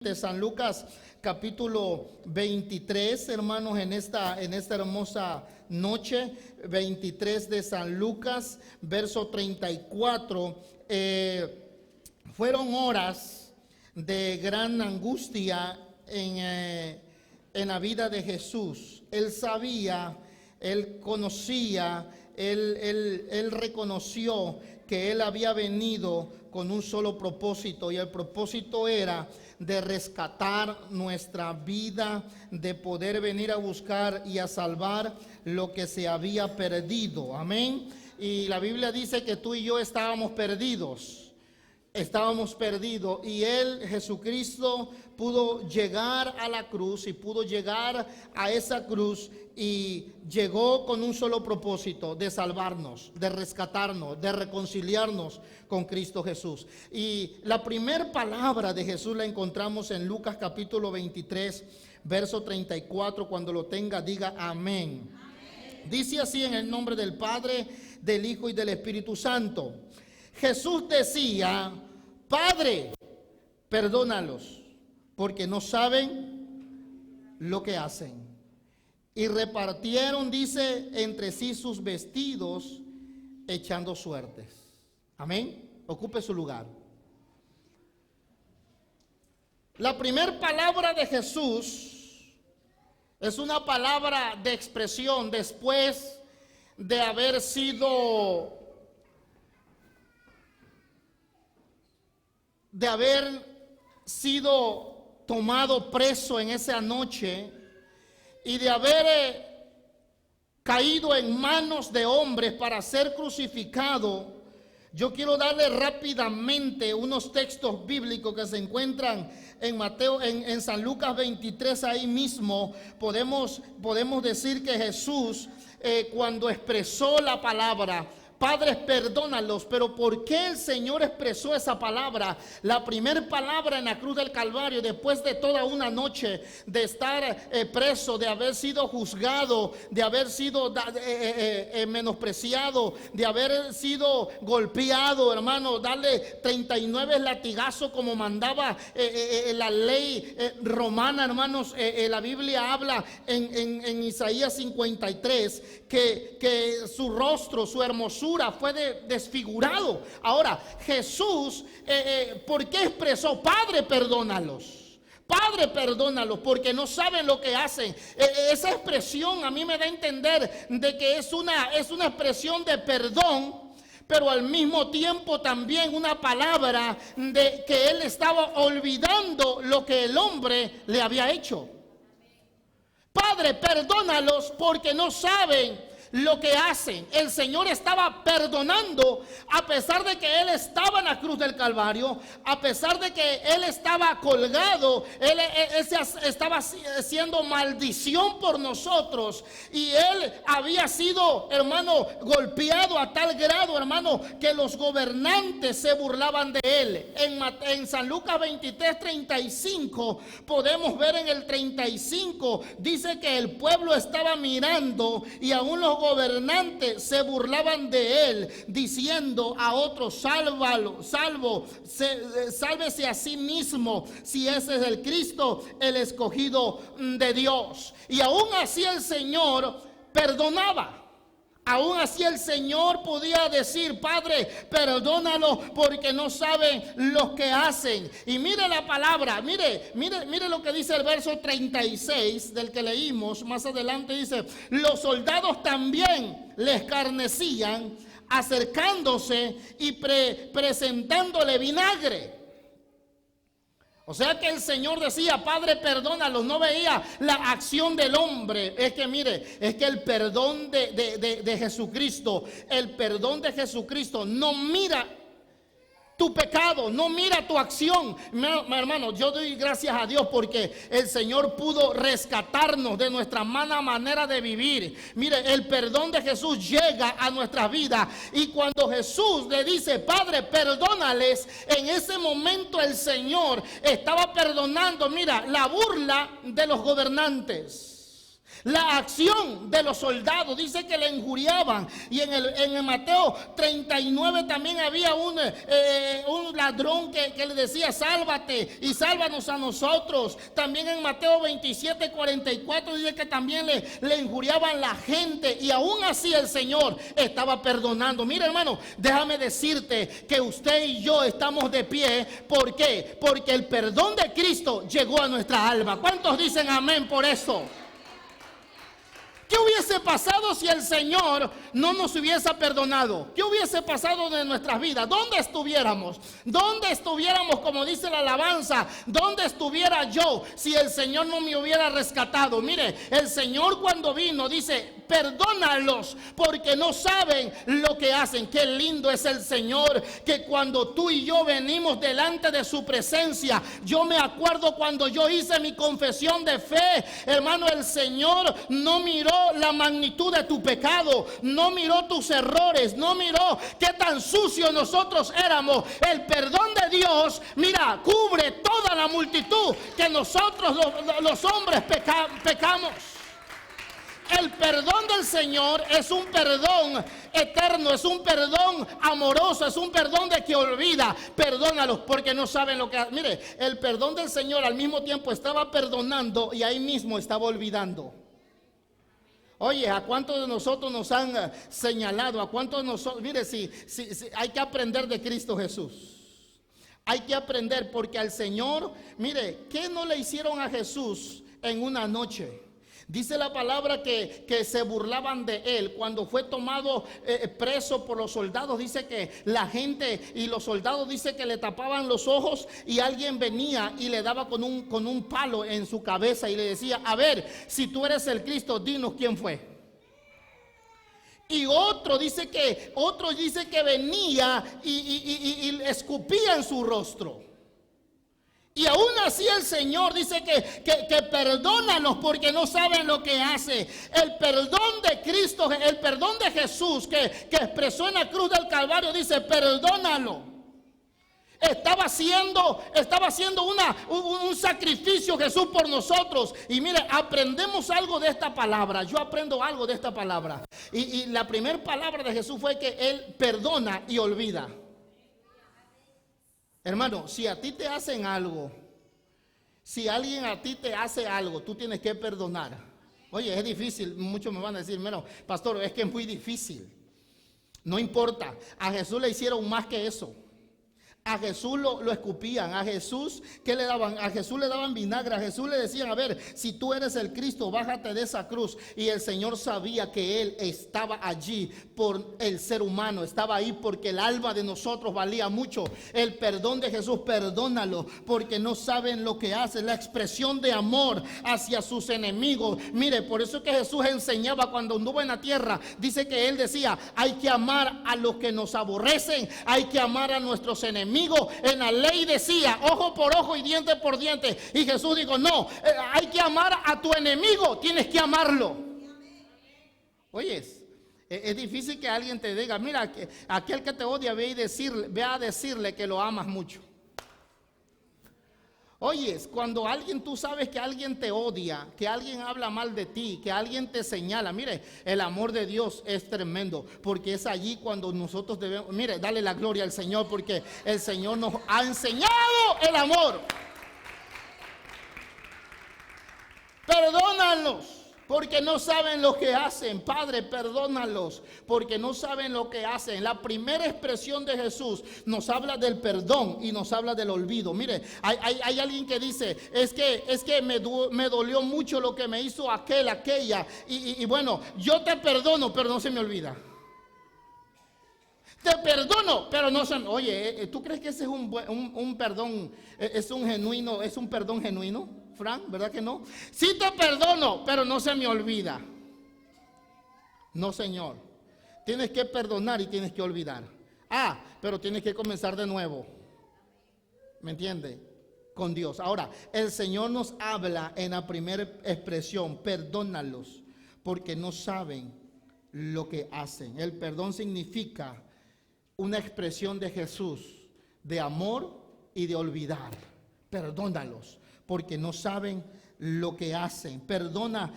de San Lucas capítulo 23, hermanos, en esta hermosa noche, 23 de San Lucas, verso 34. Fueron horas de gran angustia en la vida de Jesús. Él sabía, él conocía, él reconoció que él había venido con un solo propósito, y el propósito era de rescatar nuestra vida, de poder venir a buscar y a salvar lo que se había perdido. Amén. Y la Biblia dice que tú y yo estábamos perdidos, y él, Jesucristo, pudo llegar a la cruz y pudo llegar a esa cruz y llegó con un solo propósito: de salvarnos, de rescatarnos, de reconciliarnos con Cristo Jesús. Y la primera palabra de Jesús la encontramos en Lucas capítulo 23, verso 34. Cuando lo tenga, diga amén. Dice así: en el nombre del Padre, del Hijo y del Espíritu Santo. Jesús decía: Padre, perdónalos, porque no saben lo que hacen. Y repartieron, dice, entre sí sus vestidos, echando suertes. Amén. Ocupe su lugar. La primera palabra de Jesús es una palabra de expresión después de haber sido tomado preso en esa noche y de haber caído en manos de hombres para ser crucificado. Yo quiero darle rápidamente unos textos bíblicos que se encuentran en Mateo, en San Lucas 23. Ahí mismo podemos decir que Jesús, cuando expresó la palabra Padre, perdónalos. Pero ¿por qué el Señor expresó esa palabra? La primera palabra en la cruz del Calvario, después de toda una noche de estar preso, de haber sido juzgado, de haber sido menospreciado, de haber sido golpeado, hermano, darle 39 latigazos como mandaba la ley romana, hermanos. La Biblia habla en Isaías 53 que su rostro, su hermosura fue desfigurado. Ahora, Jesús, ¿por qué expresó Padre, perdónalos? Padre, perdónalos, porque no saben lo que hacen. Esa expresión a mí me da a entender de que es una expresión de perdón, pero al mismo tiempo también una palabra de que él estaba olvidando lo que el hombre le había hecho. Padre, perdónalos porque no saben lo que hacen. El Señor estaba perdonando a pesar de que él estaba en la cruz del Calvario, a pesar de que él estaba colgado. Él estaba haciendo maldición por nosotros, y él había sido, hermano, golpeado a tal grado, hermano, que los gobernantes se burlaban de él. En San Lucas 23, 35 podemos ver, en el 35 dice que el pueblo estaba mirando, y aún los gobernantes se burlaban de él, diciendo a otros: sálvese a sí mismo, si ese es el Cristo, el escogido de Dios. Y aún así el Señor perdonaba. Aún así el Señor podía decir: Padre, perdónalo porque no saben lo que hacen. Y mire la palabra, mire lo que dice el verso 36 del que leímos más adelante. Dice: los soldados también le escarnecían, acercándose y presentándole vinagre. O sea que el Señor decía: Padre, perdónalos. No veía la acción del hombre. Es que mire, es que el perdón de Jesucristo, el perdón de Jesucristo no mira tu pecado, no mira tu acción. Hermano, yo doy gracias a Dios porque el Señor pudo rescatarnos de nuestra mala manera de vivir. Mire, el perdón de Jesús llega a nuestras vidas, y cuando Jesús le dice: Padre, perdónales, en ese momento el Señor estaba perdonando, mira, la burla de los gobernantes. La acción de los soldados dice que le injuriaban. Y en el Mateo 39 también había un ladrón que le decía: sálvate y sálvanos a nosotros. También en Mateo 27, 44 dice que también le injuriaban la gente. Y aún así el Señor estaba perdonando. Mira, hermano, déjame decirte que usted y yo estamos de pie. ¿Por qué? Porque el perdón de Cristo llegó a nuestra alma. ¿Cuántos dicen amén por eso? ¿Qué hubiese pasado si el Señor no nos hubiese perdonado? ¿Qué hubiese pasado de nuestras vidas? ¿Dónde estuviéramos? ¿Dónde estuviéramos, como dice la alabanza? ¿Dónde estuviera yo si el Señor no me hubiera rescatado? Mire, el Señor cuando vino dice: perdónalos porque no saben lo que hacen. Qué lindo es el Señor, que cuando tú y yo venimos delante de su presencia, yo me acuerdo cuando yo hice mi confesión de fe, hermano, el Señor no miró la magnitud de tu pecado, no miró tus errores, no miró qué tan sucios nosotros éramos. El perdón de Dios, mira, cubre toda la multitud que nosotros los hombres pecamos. El perdón del Señor es un perdón eterno, es un perdón amoroso, es un perdón de que olvida. Perdónalos porque no saben lo que hacen. Mire, el perdón del Señor al mismo tiempo estaba perdonando y ahí mismo estaba olvidando. Oye, ¿a cuántos de nosotros nos han señalado? ¿A cuántos de nosotros? Mire, si hay que aprender de Cristo Jesús. Hay que aprender porque al Señor, mire, ¿qué no le hicieron a Jesús en una noche? Dice la palabra que se burlaban de él cuando fue tomado preso por los soldados. Dice que la gente y los soldados dice que le tapaban los ojos y alguien venía y le daba con un palo en su cabeza y le decía: a ver, si tú eres el Cristo, dinos quién fue. Y otro dice que venía y escupía en su rostro. Y aún así el Señor dice que perdónanos porque no saben lo que hace. El perdón de Cristo, el perdón de Jesús que expresó en la cruz del Calvario, dice: perdónalo. Estaba haciendo un sacrificio Jesús por nosotros. Y mire, aprendemos algo de esta palabra. Yo aprendo algo de esta palabra. Y la primera palabra de Jesús fue que Él perdona y olvida. Hermano, si a ti te hacen algo, si alguien a ti te hace algo, tú tienes que perdonar. Oye, es difícil, muchos me van a decir: bueno, pastor, es que es muy difícil. No importa, a Jesús le hicieron más que eso. A Jesús lo escupían. A Jesús, ¿qué le daban? A Jesús le daban vinagre. A Jesús le decían: a ver, si tú eres el Cristo, bájate de esa cruz. Y el Señor sabía que Él estaba allí por el ser humano. Estaba ahí porque el alma de nosotros valía mucho. El perdón de Jesús: perdónalo porque no saben lo que hacen. La expresión de amor hacia sus enemigos. Mire, por eso que Jesús enseñaba cuando anduvo en la tierra. Dice que Él decía: hay que amar a los que nos aborrecen, hay que amar a nuestros enemigos. En la ley decía ojo por ojo y diente por diente, y Jesús dijo: no, hay que amar a tu enemigo, tienes que amarlo. Oyes, es difícil que alguien te diga: mira, aquel que te odia, ve a decirle que lo amas mucho. Oyes, cuando tú sabes que alguien te odia, que alguien habla mal de ti, que alguien te señala, mire, el amor de Dios es tremendo, porque es allí cuando nosotros debemos, mire, dale la gloria al Señor, porque el Señor nos ha enseñado el amor. Perdónalos porque no saben lo que hacen. Padre, perdónalos porque no saben lo que hacen. La primera expresión de Jesús nos habla del perdón y nos habla del olvido. Mire, hay alguien que dice: es que me dolió mucho lo que me hizo aquella. Y bueno, yo te perdono, pero no se me olvida. Te perdono, pero no se me... Oye, ¿tú crees que ese es un perdón? ¿Es un perdón genuino? Frank, ¿verdad que no? Sí te perdono, pero no se me olvida. No, Señor. Tienes que perdonar y tienes que olvidar. Pero tienes que comenzar de nuevo. ¿Me entiende? Con Dios. Ahora, el Señor nos habla en la primera expresión: perdónalos, porque no saben lo que hacen. El perdón significa una expresión de Jesús de amor y de olvidar. Perdónalos porque no saben lo que hacen. Perdona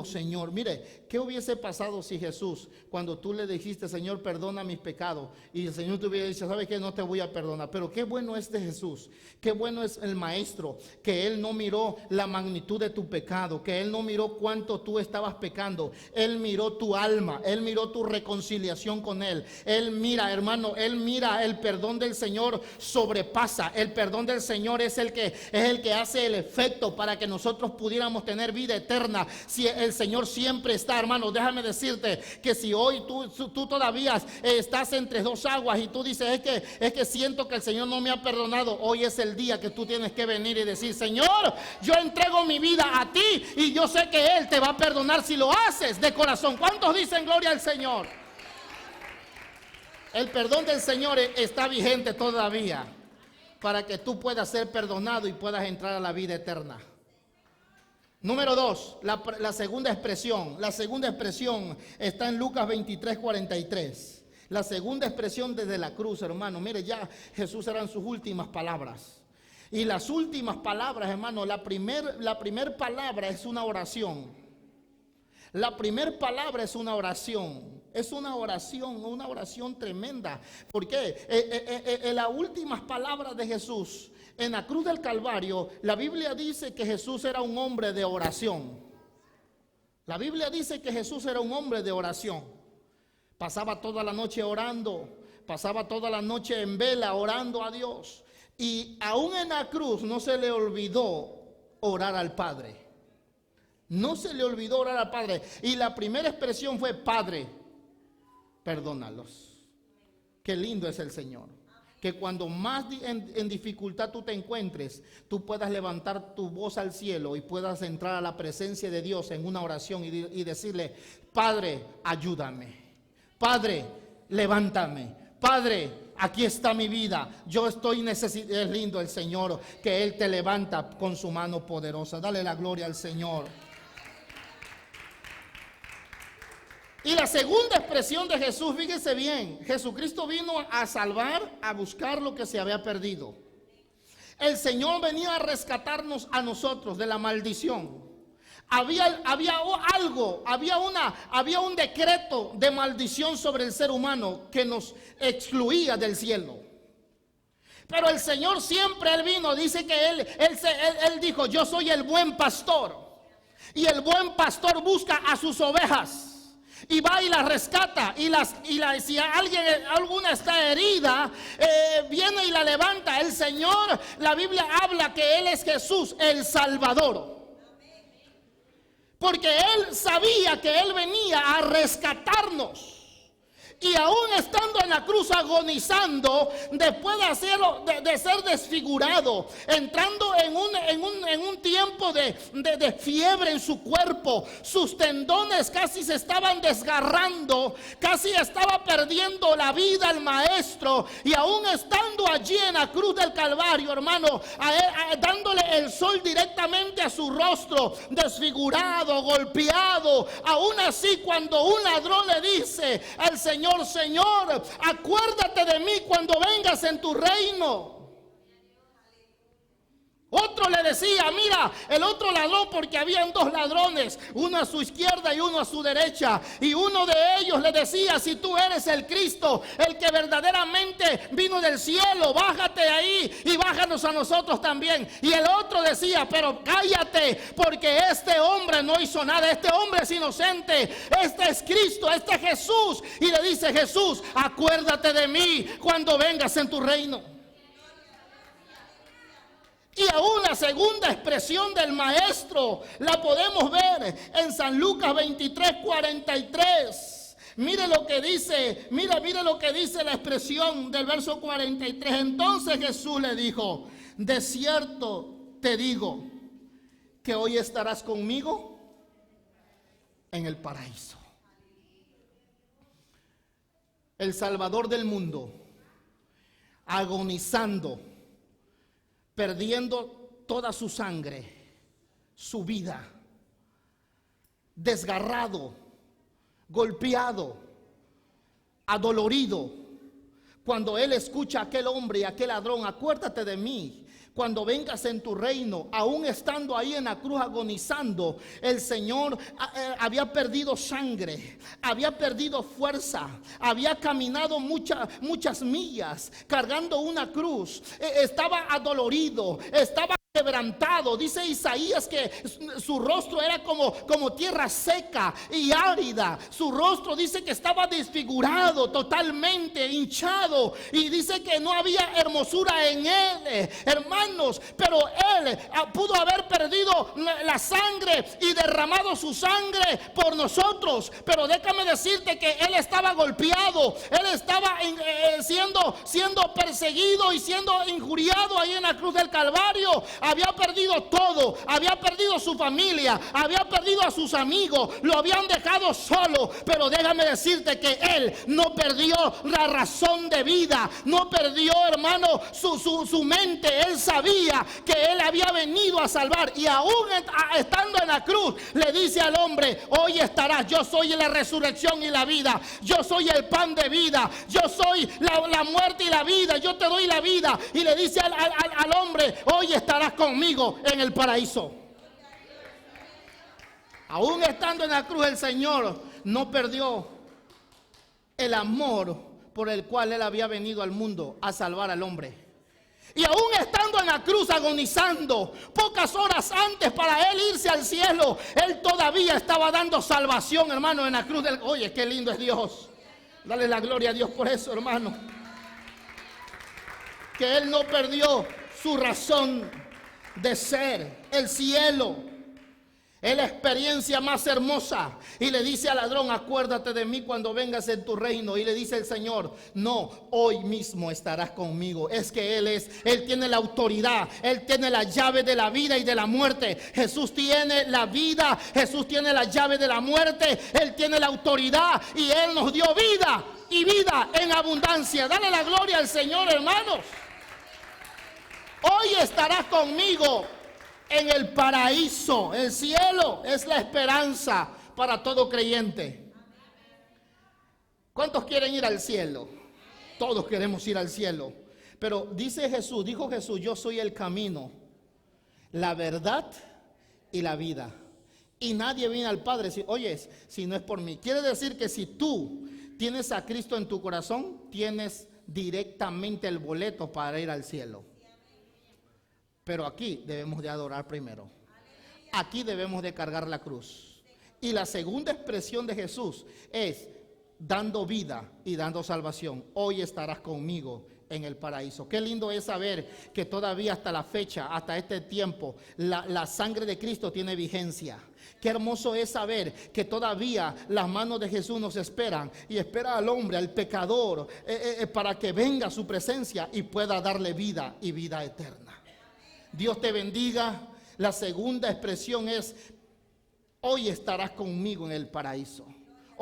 Señor. Mire, ¿qué hubiese pasado si Jesús, cuando tú le dijiste, Señor, perdona mis pecados, y el Señor te hubiera dicho, ¿sabe qué? No te voy a perdonar. Pero qué bueno es de Jesús, qué bueno es el Maestro, que Él no miró la magnitud de tu pecado, que Él no miró cuánto tú estabas pecando. Él miró tu alma, Él miró tu reconciliación con Él. Él mira, hermano, Él mira, el perdón del Señor sobrepasa. El perdón del Señor es el que hace el efecto para que nosotros pudiéramos tener vida eterna. Si el Señor siempre está, hermano, déjame decirte que si hoy tú todavía estás entre dos aguas y tú dices, es que siento que el Señor no me ha perdonado, hoy es el día que tú tienes que venir y decir, Señor, yo entrego mi vida a ti y yo sé que Él te va a perdonar si lo haces de corazón. ¿Cuántos dicen gloria al Señor? El perdón del Señor está vigente todavía para que tú puedas ser perdonado y puedas entrar a la vida eterna. Número 2, la segunda expresión. La segunda expresión está en Lucas 23:43. La segunda expresión desde la cruz, hermano. Mire, ya Jesús eran sus últimas palabras. Y las últimas palabras, hermano, la primer palabra es una oración. La primer palabra es una oración. Es una oración tremenda. ¿Por qué? En las últimas palabras de Jesús en la cruz del Calvario, la Biblia dice que Jesús era un hombre de oración. La Biblia dice que Jesús era un hombre de oración. Pasaba toda la noche orando, pasaba toda la noche en vela orando a Dios. Y aún en la cruz no se le olvidó orar al Padre. No se le olvidó orar al Padre. Y la primera expresión fue, Padre, perdónalos. Qué lindo es el Señor. Que cuando más en dificultad tú te encuentres, tú puedas levantar tu voz al cielo y puedas entrar a la presencia de Dios en una oración y decirle, Padre, ayúdame. Padre, levántame. Padre, aquí está mi vida. Yo estoy necesitado. Es lindo el Señor, que Él te levanta con su mano poderosa. Dale la gloria al Señor. Y la segunda expresión de Jesús, fíjese bien, Jesucristo vino a salvar, a buscar lo que se había perdido. El Señor venía a rescatarnos a nosotros de la maldición. Había un decreto de maldición sobre el ser humano que nos excluía del cielo. Pero el Señor siempre, Él vino, dice que Él dijo, yo soy el buen pastor. Y el buen pastor busca a sus ovejas. Y va y la rescata si alguna está herida, viene y la levanta. El Señor, la Biblia habla que Él es Jesús, el Salvador. Porque Él sabía que Él venía a rescatarnos. Y aún estando en la cruz agonizando, después de ser desfigurado, entrando en un tiempo de fiebre en su cuerpo, sus tendones casi se estaban desgarrando, casi estaba perdiendo la vida el Maestro. Y aún estando allí en la cruz del Calvario, hermano, dándole el sol directamente a su rostro, desfigurado, golpeado, aún así cuando un ladrón le dice al Señor, Señor, acuérdate de mí cuando vengas en tu reino. Otro le decía, mira, el otro ladrón, porque habían dos ladrones, uno a su izquierda y uno a su derecha, y uno de ellos le decía, si tú eres el Cristo, el que verdaderamente vino del cielo, bájate ahí y bájanos a nosotros también. Y el otro decía, pero cállate, porque este hombre no hizo nada, este hombre es inocente, este es Cristo, este es Jesús. Y le dice Jesús, acuérdate de mí cuando vengas en tu reino. Y aún la segunda expresión del Maestro la podemos ver en San Lucas 23:43. Mire lo que dice, mire lo que dice la expresión del verso 43. Entonces Jesús le dijo, de cierto te digo que hoy estarás conmigo en el paraíso. El Salvador del mundo, agonizando, perdiendo toda su sangre, su vida, desgarrado, golpeado, adolorido. Cuando él escucha a aquel hombre y a aquel ladrón, acuérdate de mí cuando vengas en tu reino. Aún estando ahí en la cruz agonizando, el Señor había perdido sangre, había perdido fuerza, había caminado muchas millas cargando una cruz, estaba adolorido, estaba quebrantado. Dice Isaías que su rostro era como tierra seca y árida. Su rostro dice que estaba desfigurado, totalmente hinchado, y dice que no había hermosura en él, hermanos. Pero él pudo haber perdido la sangre y derramado su sangre por nosotros, pero déjame decirte que él estaba golpeado, él estaba siendo perseguido y siendo injuriado ahí en la cruz del Calvario. Había perdido todo, había perdido su familia, había perdido a sus amigos, lo habían dejado solo. Pero déjame decirte que él no perdió la razón de vida, no perdió, hermano, su mente. Él sabía que él había venido a salvar, y aún estando en la cruz le dice al hombre: hoy estarás, yo soy la resurrección y la vida, yo soy el pan de vida, yo soy la muerte y la vida, yo te doy la vida. Y le dice al hombre: hoy estarás conmigo en el paraíso. Aún estando en la cruz, el Señor no perdió el amor por el cual él había venido al mundo a salvar al hombre. Y aún estando en la cruz agonizando, pocas horas antes para él irse al cielo, él todavía estaba dando salvación, hermano, en la cruz del... Oye, qué lindo es Dios. Dale la gloria a Dios por eso, hermano. Que él no perdió su razón de ser, el cielo es la experiencia más hermosa. Y le dice al ladrón: acuérdate de mí cuando vengas en tu reino. Y le dice el Señor: no, hoy mismo estarás conmigo. Es que Él tiene la autoridad, Él tiene la llave de la vida y de la muerte. Jesús tiene la vida, Jesús tiene la llave de la muerte, Él tiene la autoridad, y Él nos dio vida y vida en abundancia. Dale la gloria al Señor, hermanos. Hoy estarás conmigo en el paraíso. El cielo es la esperanza para todo creyente. ¿Cuántos quieren ir al cielo? Todos queremos ir al cielo. Pero dijo Jesús: yo soy el camino, la verdad y la vida. Y nadie viene al Padre si no es por mí. Quiere decir que si tú tienes a Cristo en tu corazón, tienes directamente el boleto para ir al cielo. Pero aquí debemos de adorar primero. Aquí debemos de cargar la cruz. Y la segunda expresión de Jesús es dando vida y dando salvación. Hoy estarás conmigo en el paraíso. Qué lindo es saber que todavía hasta la fecha, hasta este tiempo, la sangre de Cristo tiene vigencia. Qué hermoso es saber que todavía las manos de Jesús nos esperan, y espera al hombre, al pecador, para que venga a su presencia y pueda darle vida y vida eterna. Dios te bendiga. La segunda expresión es: hoy estarás conmigo en el paraíso.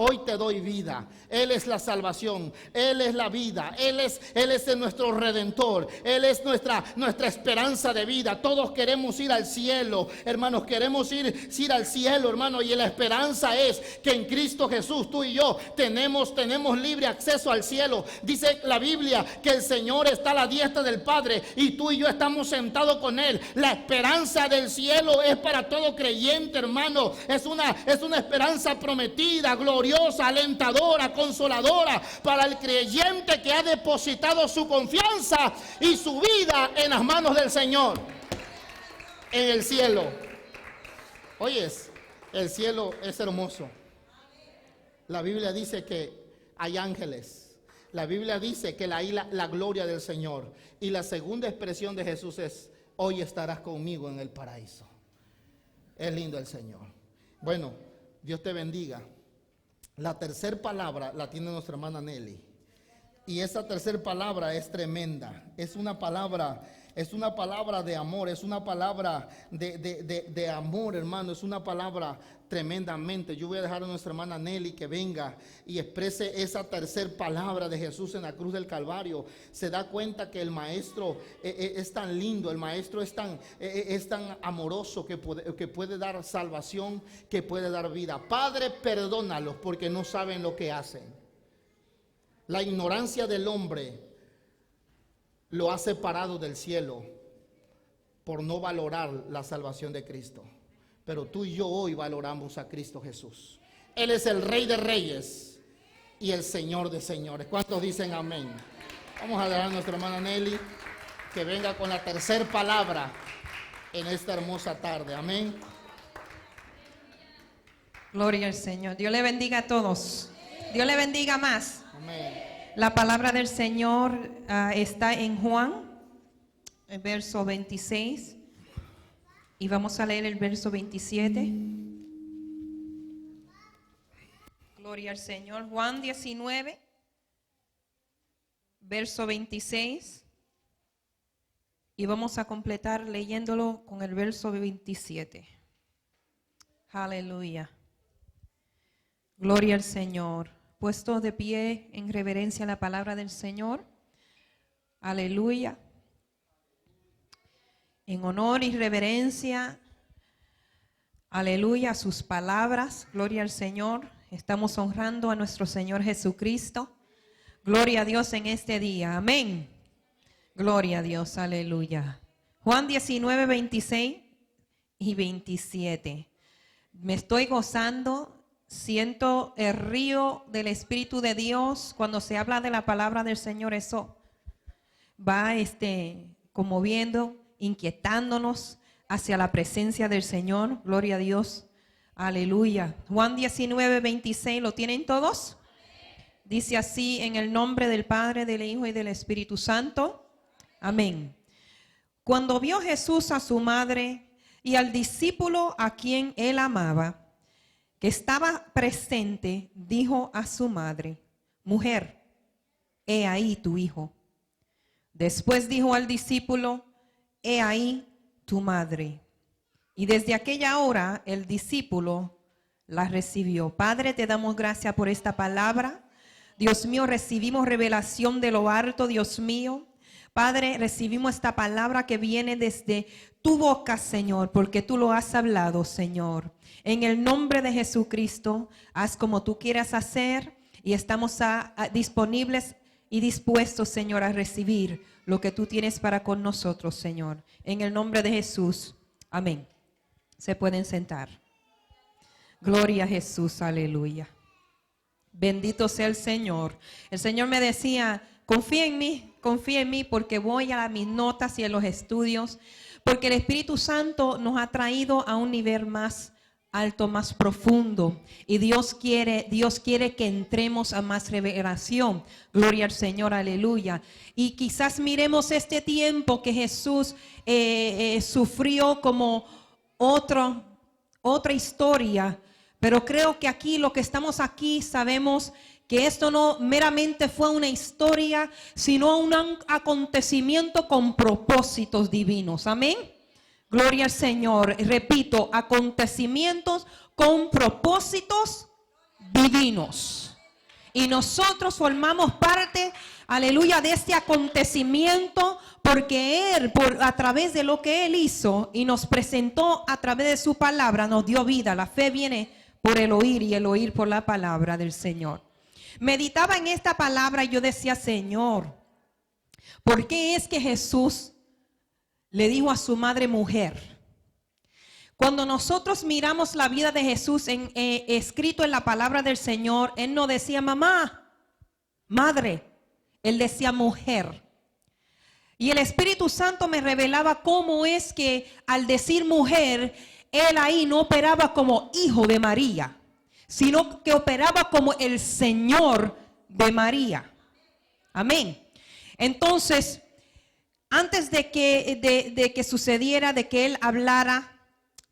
Hoy te doy vida. Él es la salvación, Él es la vida, Él es nuestro redentor, Él es nuestra esperanza de vida. Todos queremos ir al cielo, hermanos, queremos ir al cielo, hermano, y la esperanza es que en Cristo Jesús tú y yo tenemos libre acceso al cielo. Dice la Biblia que el Señor está a la diestra del Padre y tú y yo estamos sentados con Él. La esperanza del cielo es para todo creyente, hermano. Es una esperanza prometida, gloriosa, alentadora, consoladora para el creyente que ha depositado su confianza y su vida en las manos del Señor. En el cielo. Oyes, el cielo es hermoso. La Biblia dice que hay ángeles. La Biblia dice que hay la gloria del Señor. Y la segunda expresión de Jesús es: hoy estarás conmigo en el paraíso. Es lindo el Señor. Bueno, Dios te bendiga. La tercera palabra la tiene nuestra hermana Nelly. Y esa tercera palabra es tremenda. Es una palabra de amor. Es una palabra de amor, hermano. Es una palabra tremendamente. Yo voy a dejar a nuestra hermana Nelly que venga y exprese esa tercera palabra de Jesús en la cruz del Calvario. Se da cuenta que el maestro es tan lindo, el maestro es tan amoroso que puede dar salvación, que puede dar vida. Padre, perdónalos porque no saben lo que hacen. La ignorancia del hombre lo ha separado del cielo. por no valorar la salvación de Cristo. Pero tú y yo hoy valoramos a Cristo Jesús. Él es el Rey de Reyes y el Señor de Señores. ¿Cuántos dicen amén? Vamos a dar a nuestra hermana Nelly que venga con la tercera palabra en esta hermosa tarde. Amén. Gloria al Señor. Dios le bendiga a todos. Dios le bendiga más. Amén. La palabra del Señor está en Juan, el verso 26. Y vamos a leer el verso 27. Gloria al Señor. Juan 19, verso 26. Y vamos a completar leyéndolo con el verso 27. Aleluya. Gloria al Señor. Puesto de pie en reverencia a la palabra del Señor. Aleluya. En honor y reverencia, aleluya, a sus palabras. Gloria al Señor. Estamos honrando a nuestro Señor Jesucristo. Gloria a Dios en este día. Amén. Gloria a Dios. Aleluya. Juan 19, 26 y 27. Me estoy gozando. Siento el río del Espíritu de Dios. Cuando se habla de la palabra del Señor, eso va conmoviendo, inquietándonos hacia la presencia del Señor. Gloria a Dios. Aleluya. Juan 19, 26. ¿Lo tienen todos? Dice así: en el nombre del Padre, del Hijo y del Espíritu Santo. Amén. Cuando vio Jesús a su madre y al discípulo a quien él amaba, que estaba presente, dijo a su madre: mujer, he ahí tu hijo. Después dijo al discípulo: he ahí tu madre. Y desde aquella hora el discípulo la recibió. Padre, te damos gracias por esta palabra. Dios mío, recibimos revelación de lo alto, Dios mío. Padre, recibimos esta palabra que viene desde tu boca, Señor, porque tú lo has hablado, Señor. En el nombre de Jesucristo, haz como tú quieras hacer y estamos disponibles y dispuestos, Señor, a recibir lo que tú tienes para con nosotros, Señor. En el nombre de Jesús. Amén. Se pueden sentar. Gloria a Jesús, aleluya. Bendito sea el Señor. El Señor me decía: confía en mí porque voy a mis notas y a los estudios, porque el Espíritu Santo nos ha traído a un nivel más alto, más profundo, y Dios quiere que entremos a más revelación. Gloria al Señor, aleluya. Y quizás miremos este tiempo que Jesús sufrió como otra historia, pero creo que aquí, lo que estamos aquí, sabemos que esto no meramente fue una historia, sino un acontecimiento con propósitos divinos. Amén. Gloria al Señor. Repito, acontecimientos con propósitos divinos. Y nosotros formamos parte, aleluya, de este acontecimiento, porque Él, a través de lo que Él hizo y nos presentó a través de su palabra, nos dio vida. La fe viene por el oír y el oír por la palabra del Señor. Meditaba en esta palabra y yo decía: Señor, ¿por qué es que Jesús le dijo a su madre mujer? Cuando nosotros miramos la vida de Jesús escrito en la palabra del Señor, Él no decía mamá, madre, Él decía mujer. Y el Espíritu Santo me revelaba cómo es que al decir mujer, Él ahí no operaba como hijo de María, sino que operaba como el Señor de María. Amén. Entonces, antes de que sucediera, de que Él hablara,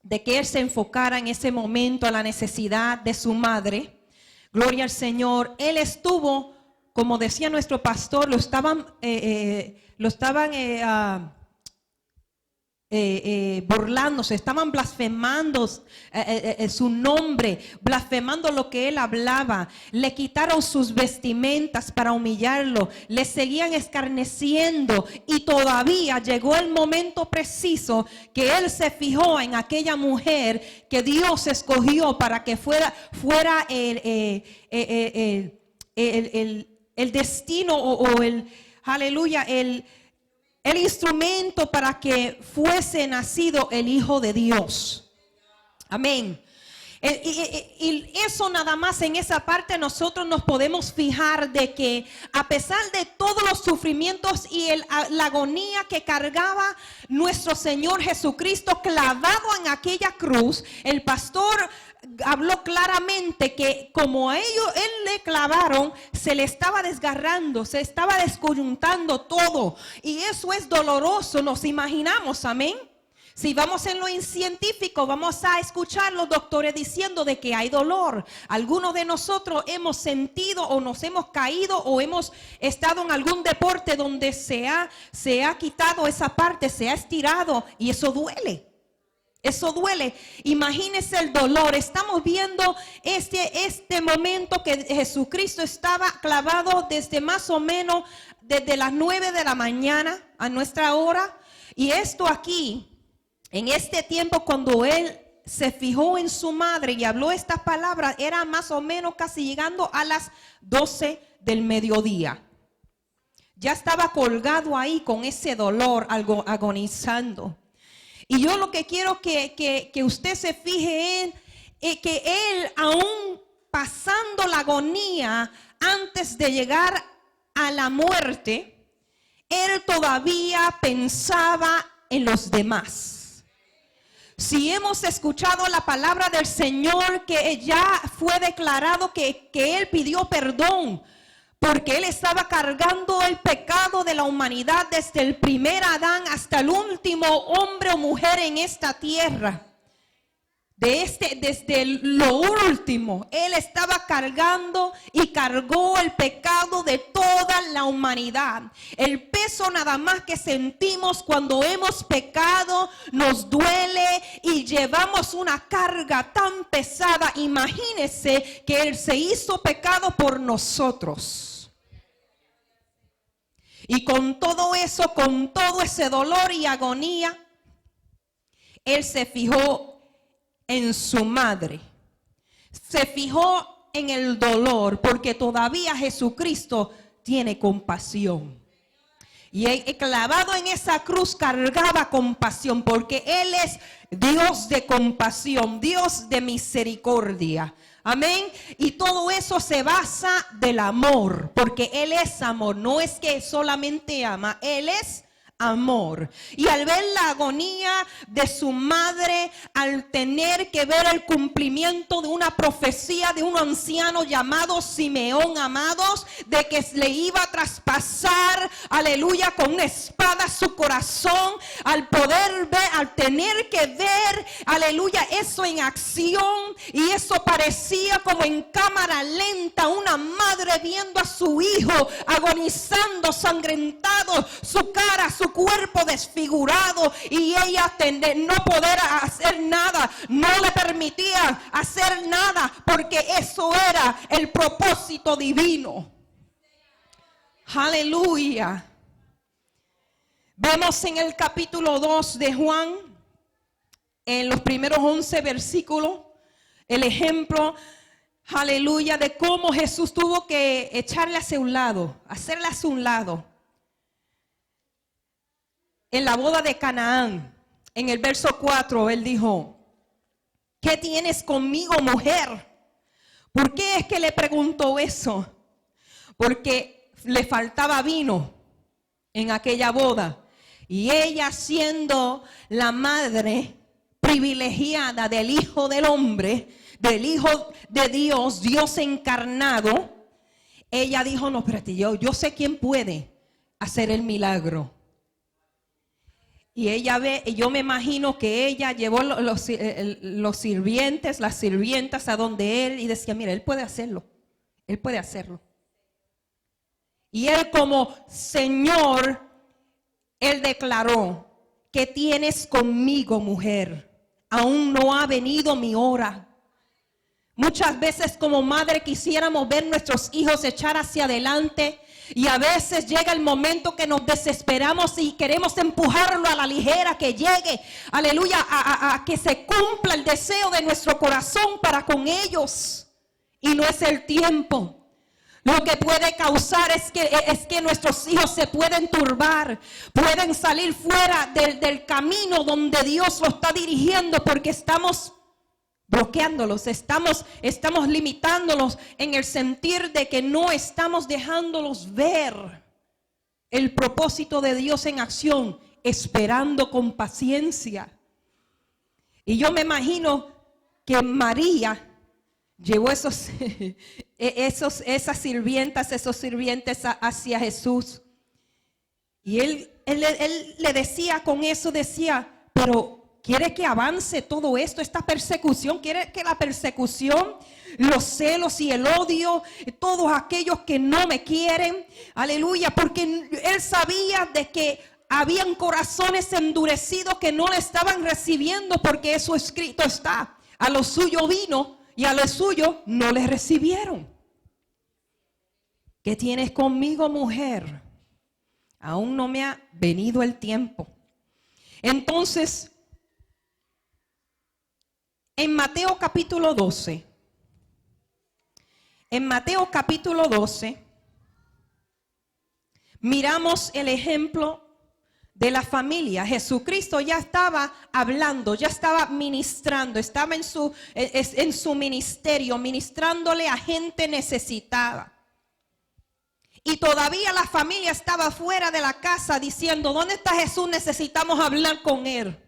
de que Él se enfocara en ese momento a la necesidad de su madre, gloria al Señor, Él estuvo, como decía nuestro pastor, lo estaban burlándose, estaban blasfemando su nombre, blasfemando lo que Él hablaba. Le quitaron sus vestimentas para humillarlo, le seguían escarneciendo, y todavía llegó el momento preciso que Él se fijó en aquella mujer que Dios escogió para que fuera el destino o el, aleluya, el instrumento para que fuese nacido el Hijo de Dios. Amén. Y eso nada más, en esa parte nosotros nos podemos fijar de que a pesar de todos los sufrimientos y la agonía que cargaba nuestro Señor Jesucristo clavado en aquella cruz, el pastor habló claramente que como a él le clavaron, se le estaba desgarrando, se estaba descoyuntando todo, y eso es doloroso, nos imaginamos, amén. Si vamos en lo científico, vamos a escuchar los doctores diciendo de que hay dolor. Algunos de nosotros hemos sentido o nos hemos caído o hemos estado en algún deporte donde se ha quitado esa parte, se ha estirado, y eso duele. Eso duele. Imagínense el dolor. Estamos viendo este momento que Jesucristo estaba clavado desde más o menos desde las 9 de la mañana a nuestra hora. Y esto aquí, en este tiempo, cuando él se fijó en su madre y habló estas palabras, era más o menos casi llegando a las 12 del mediodía. Ya estaba colgado ahí con ese dolor, algo agonizando. Y yo lo que quiero que usted se fije en que él, aún pasando la agonía antes de llegar a la muerte, él todavía pensaba en los demás. Si hemos escuchado la palabra del Señor, que ya fue declarado que él pidió perdón, porque él estaba cargando el pecado de la humanidad desde el primer Adán hasta el último hombre o mujer en esta tierra. Desde lo último, él estaba cargando y cargó el pecado de toda la humanidad. El peso nada más que sentimos cuando hemos pecado nos duele y llevamos una carga tan pesada. Imagínese que él se hizo pecado por nosotros. Y con todo eso, con todo ese dolor y agonía, él se fijó en su madre. Se fijó en el dolor, porque todavía Jesucristo tiene compasión. Y clavado en esa cruz cargaba compasión, porque Él es Dios de compasión, Dios de misericordia. Amén. Y todo eso se basa del amor, porque Él es amor. No es que solamente ama, Él es amor. Y al ver la agonía de su madre, al tener que ver el cumplimiento de una profecía de un anciano llamado Simeón, amados, de que le iba a traspasar, aleluya, con una espada su corazón, al poder ver, al tener que ver, aleluya, eso en acción, y eso parecía como en cámara lenta, una madre viendo a su hijo agonizando, sangrentado, su cara, su cuerpo desfigurado, y ella no poder hacer nada, no le permitía hacer nada, porque eso era el propósito divino. Aleluya. Vemos en el capítulo 2 de Juan, en los primeros 11 versículos, el ejemplo, aleluya, de cómo Jesús tuvo que echarle hacia un lado, hacerle hacia un lado. En la boda de Canaán, en el verso 4, él dijo: ¿qué tienes conmigo, mujer? ¿Por qué es que le preguntó eso? Porque le faltaba vino en aquella boda. Y ella, siendo la madre privilegiada del Hijo del Hombre, del Hijo de Dios, Dios encarnado, ella dijo: no, espérate, yo sé quién puede hacer el milagro. Y ella yo me imagino que ella llevó los sirvientes, las sirvientas a donde él, y decía: mira, él puede hacerlo, él puede hacerlo. Y él, como Señor, él declaró: ¿qué tienes conmigo, mujer? Aún no ha venido mi hora. Muchas veces como madre quisiéramos ver nuestros hijos echar hacia adelante, y a veces llega el momento que nos desesperamos y queremos empujarlo a la ligera, que llegue, aleluya, a que se cumpla el deseo de nuestro corazón para con ellos. Y no es el tiempo. Lo que puede causar es que nuestros hijos se pueden turbar, pueden salir fuera del camino donde Dios los está dirigiendo, porque estamos bloqueándolos, estamos limitándolos en el sentir de que no estamos dejándolos ver el propósito de Dios en acción, esperando con paciencia. Y yo me imagino que María llevó esas sirvientas, esos sirvientes hacia Jesús. Y él le decía con eso, decía, pero ¿quiere que avance todo esto, esta persecución? ¿Quiere que la persecución, los celos y el odio, todos aquellos que no me quieren? Aleluya, porque él sabía de que habían corazones endurecidos que no le estaban recibiendo, porque eso escrito está. A lo suyo vino y a lo suyo no le recibieron. ¿Qué tienes conmigo, mujer? Aún no me ha venido el tiempo. Entonces, en Mateo capítulo 12, miramos el ejemplo de la familia. Jesucristo ya estaba hablando, ya estaba ministrando, estaba en su ministerio, ministrándole a gente necesitada. Y todavía la familia estaba fuera de la casa diciendo, ¿dónde está Jesús? Necesitamos hablar con él.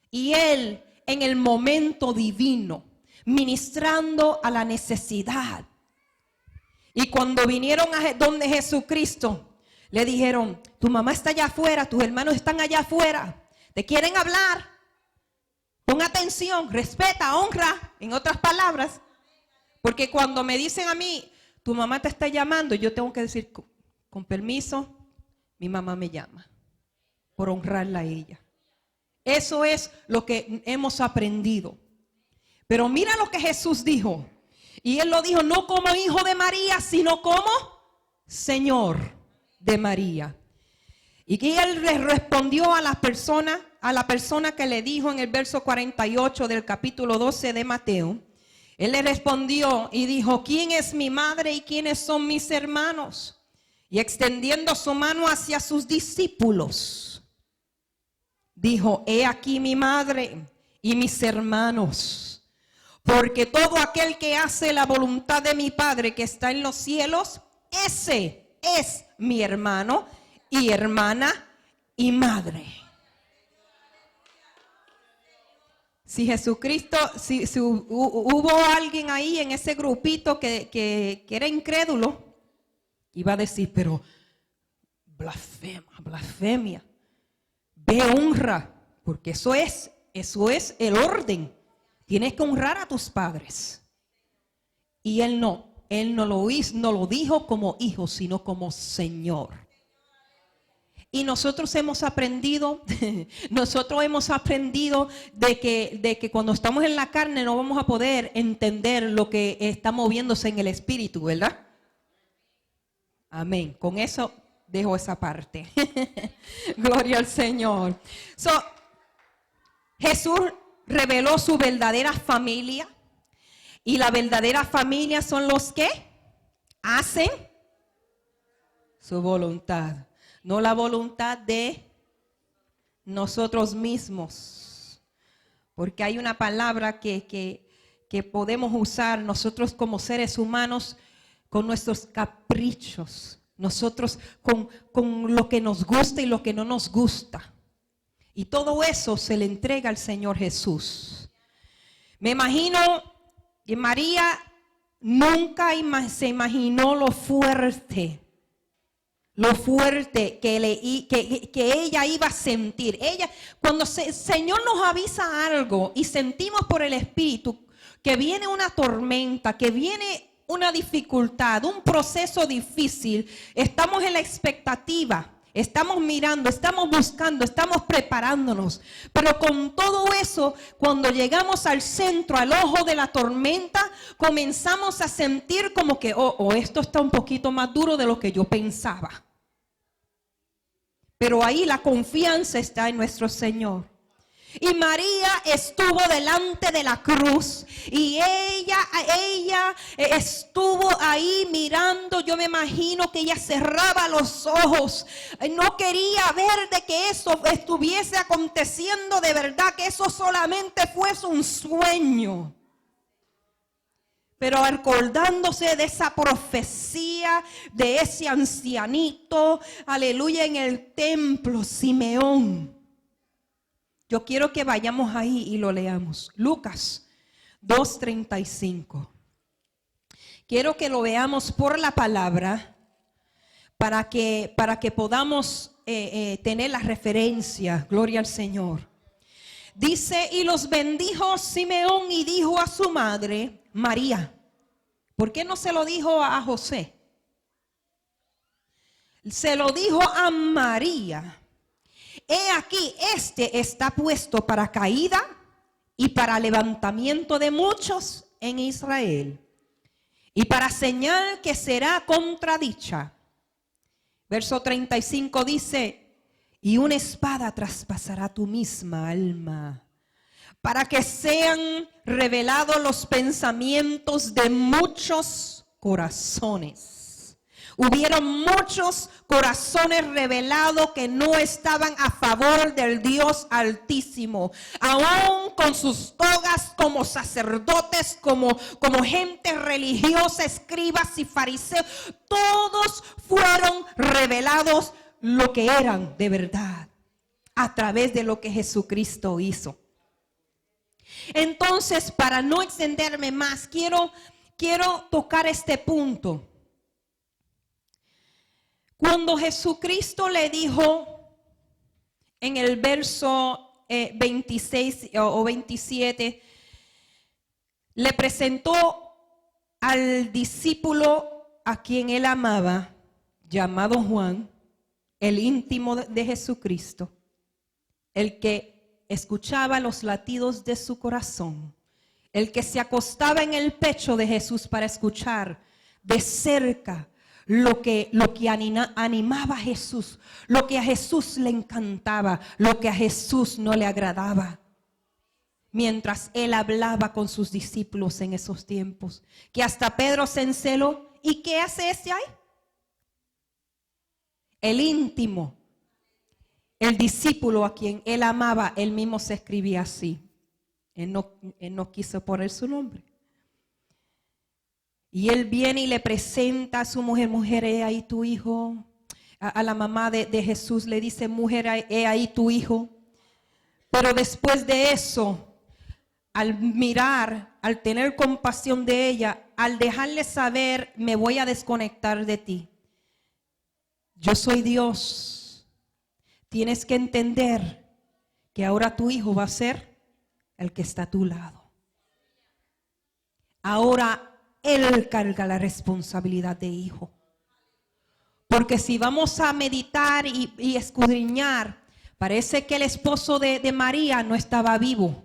Y él, en el momento divino, ministrando a la necesidad. Y cuando vinieron a donde Jesucristo, le dijeron, tu mamá está allá afuera, tus hermanos están allá afuera, te quieren hablar. Pon atención, respeta, honra, en otras palabras. Porque cuando me dicen a mí, tu mamá te está llamando, yo tengo que decir, con permiso, mi mamá me llama, por honrarla a ella. Eso es lo que hemos aprendido. Pero mira lo que Jesús dijo. Y él lo dijo no como hijo de María, sino como Señor de María. Y que él le respondió a la persona que le dijo en el verso 48 del capítulo 12 de Mateo. Él le respondió y dijo, ¿quién es mi madre y quiénes son mis hermanos? Y extendiendo su mano hacia sus discípulos, dijo, he aquí mi madre y mis hermanos, porque todo aquel que hace la voluntad de mi Padre que está en los cielos, ese es mi hermano y hermana y madre. Si Jesucristo, si hubo alguien ahí en ese grupito que era incrédulo, iba a decir, pero blasfemia, ve, honra, porque eso es el orden. Tienes que honrar a tus padres. Y él no lo dijo como hijo, sino como Señor. Y nosotros hemos aprendido de que cuando estamos en la carne no vamos a poder entender lo que está moviéndose en el espíritu, ¿verdad? Amén. Con eso dejo esa parte. Gloria al Señor. Jesús reveló su verdadera familia. Y la verdadera familia son los que hacen su voluntad. No la voluntad de nosotros mismos. Porque hay una palabra que podemos usar nosotros como seres humanos con nuestros caprichos. Nosotros con lo que nos gusta y lo que no nos gusta. Y todo eso se le entrega al Señor Jesús. Me imagino que María nunca se imaginó lo fuerte que ella iba a sentir. Cuando el Señor nos avisa algo y sentimos por el Espíritu que viene una tormenta, que viene una dificultad, un proceso difícil, estamos en la expectativa, estamos mirando, estamos buscando, estamos preparándonos. Pero con todo eso, cuando llegamos al centro, al ojo de la tormenta, comenzamos a sentir como que, esto está un poquito más duro de lo que yo pensaba. Pero ahí la confianza está en nuestro Señor. Y María estuvo delante de la cruz y ella estuvo ahí mirando. Yo me imagino que ella cerraba los ojos. No quería ver de que eso estuviese aconteciendo de verdad, que eso solamente fuese un sueño. Pero acordándose de esa profecía, de ese ancianito, aleluya, en el templo, Simeón. Yo quiero que vayamos ahí y lo leamos. Lucas 2:35. Quiero que lo veamos por la palabra para que podamos tener la referencia. Gloria al Señor. Dice, y los bendijo Simeón y dijo a su madre María. ¿Por qué no se lo dijo a José? Se lo dijo a María. He aquí, este está puesto para caída y para levantamiento de muchos en Israel, y para señal que será contradicha. Verso 35 dice, y una espada traspasará tu misma alma, para que sean revelados los pensamientos de muchos corazones. Hubieron muchos corazones revelados que no estaban a favor del Dios Altísimo, aún con sus togas como sacerdotes, como gente religiosa, escribas y fariseos. Todos fueron revelados lo que eran de verdad a través de lo que Jesucristo hizo. Entonces, para no extenderme más, quiero tocar este punto. Cuando Jesucristo le dijo en el verso 26 o 27, le presentó al discípulo a quien él amaba, llamado Juan, el íntimo de Jesucristo, el que escuchaba los latidos de su corazón, el que se acostaba en el pecho de Jesús para escuchar de cerca lo que animaba a Jesús, lo que a Jesús le encantaba, lo que a Jesús no le agradaba. Mientras él hablaba con sus discípulos en esos tiempos, que hasta Pedro se enceló. ¿Y qué hace ese ahí? El íntimo, el discípulo a quien él amaba, él mismo se escribía así. Él no quiso poner su nombre. Y él viene y le presenta a su mujer, mujer, he ahí tu hijo. A la mamá de Jesús le dice, mujer, he ahí tu hijo. Pero después de eso, al mirar, al tener compasión de ella, al dejarle saber, me voy a desconectar de ti. Yo soy Dios. Tienes que entender que ahora tu hijo va a ser el que está a tu lado. Ahora él carga la responsabilidad de hijo. Porque si vamos a meditar y escudriñar, parece que el esposo de María no estaba vivo.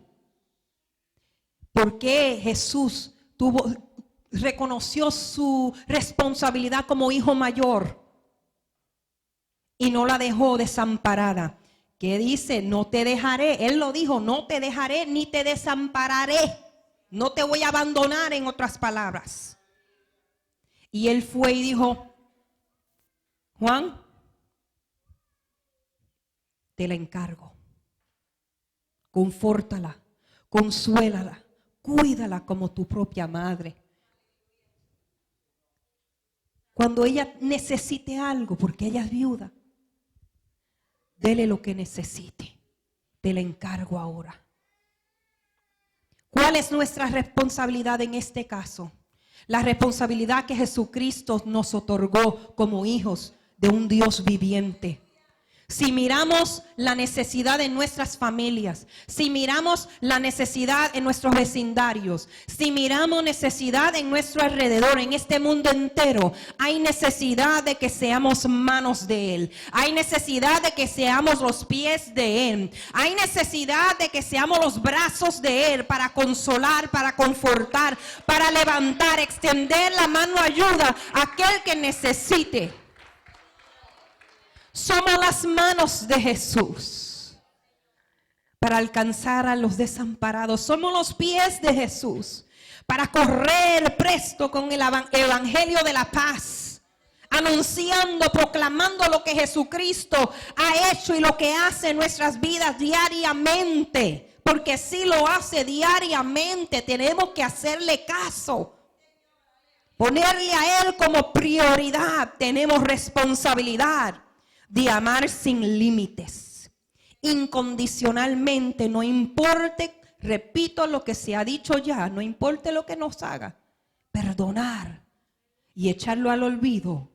Porque Jesús reconoció su responsabilidad como hijo mayor y no la dejó desamparada. ¿Qué dice? No te dejaré. Él lo dijo, no te dejaré ni te desampararé. No te voy a abandonar, en otras palabras. Y él fue y dijo, Juan, te la encargo. Confórtala, consuélala, cuídala como tu propia madre. Cuando ella necesite algo, porque ella es viuda, dele lo que necesite. Te la encargo ahora. ¿Cuál es nuestra responsabilidad en este caso? La responsabilidad que Jesucristo nos otorgó como hijos de un Dios viviente. Si miramos la necesidad en nuestras familias, si miramos la necesidad en nuestros vecindarios, si miramos necesidad en nuestro alrededor, en este mundo entero, hay necesidad de que seamos manos de Él. Hay necesidad de que seamos los pies de Él. Hay necesidad de que seamos los brazos de Él para consolar, para confortar, para levantar, extender la mano de ayuda a aquel que necesite. Somos las manos de Jesús. para alcanzar a los desamparados. Somos los pies de Jesús para correr presto con el evangelio de la paz, anunciando, proclamando lo que Jesucristo ha hecho y lo que hace en nuestras vidas diariamente. Porque si lo hace diariamente, tenemos que hacerle caso. Ponerle a Él como prioridad. Tenemos responsabilidad de amar sin límites, incondicionalmente, no importe, repito lo que se ha dicho ya, no importe lo que nos haga, perdonar y echarlo al olvido,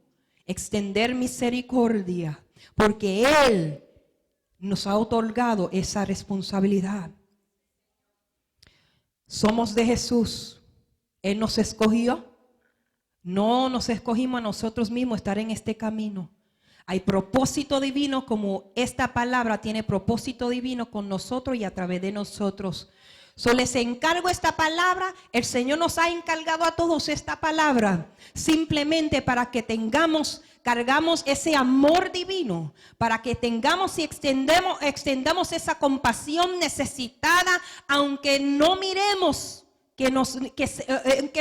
extender misericordia, porque Él nos ha otorgado esa responsabilidad. Somos de Jesús, Él nos escogió. No nos escogimos a nosotros mismos estar en este camino. Hay propósito divino, como esta palabra tiene propósito divino con nosotros y a través de nosotros. Les encargo esta palabra. El Señor nos ha encargado a todos esta palabra simplemente para que cargamos ese amor divino, para que tengamos y extendamos esa compasión necesitada, aunque no miremos que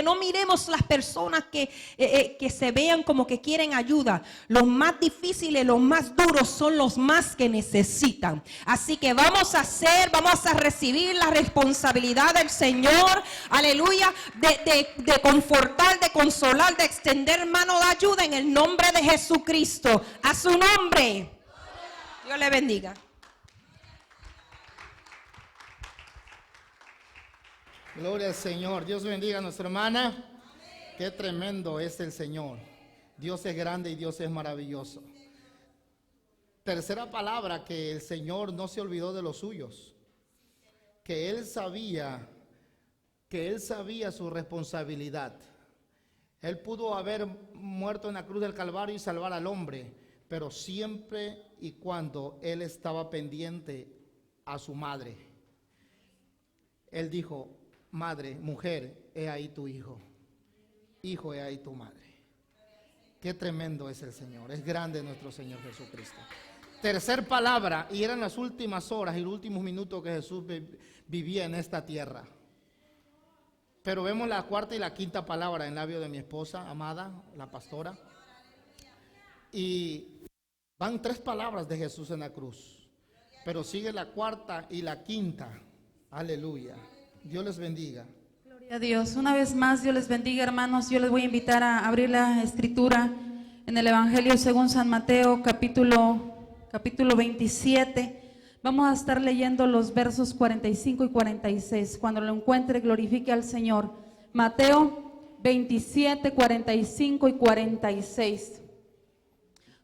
no miremos las personas que se vean como que quieren ayuda. Los más difíciles, los más duros son los más que necesitan. Así que vamos a recibir la responsabilidad del Señor, aleluya, de confortar, de consolar, de extender mano de ayuda en el nombre de Jesucristo. A su nombre. Dios le bendiga. Gloria al Señor. Dios bendiga a nuestra hermana. Amén. Qué tremendo es el Señor. Dios es grande y Dios es maravilloso. Tercera palabra, que el Señor no se olvidó de los suyos. Que Él sabía su responsabilidad. Él pudo haber muerto en la cruz del Calvario y salvar al hombre, pero siempre y cuando Él estaba pendiente a su madre. Él dijo: madre, mujer, he ahí tu hijo. Hijo, he ahí tu madre. Qué tremendo es el Señor. Es grande nuestro Señor Jesucristo. Tercer palabra, y eran las últimas horas y los últimos minutos que Jesús vivía en esta tierra. Pero vemos la cuarta y la quinta palabra en labio de mi esposa amada, la pastora. Y van 3 palabras de Jesús en la cruz, pero sigue la cuarta y la quinta. Aleluya. Dios les bendiga. Gloria a Dios. Una vez más, Dios les bendiga, hermanos. Yo les voy a invitar a abrir la escritura en el Evangelio según San Mateo, capítulo 27. Vamos a estar leyendo los versos 45 y 46. Cuando lo encuentre, glorifique al Señor. Mateo 27, 45 y 46.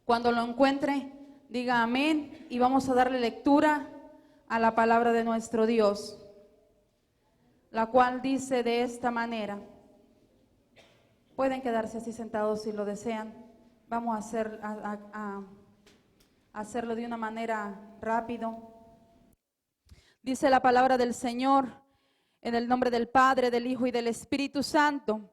Cuando lo encuentre, diga amén, y vamos a darle lectura a la palabra de nuestro Dios, la cual dice de esta manera. Pueden quedarse así sentados si lo desean. Vamos a hacerlo de una manera rápido. Dice la palabra del Señor en el nombre del Padre, del Hijo y del Espíritu Santo.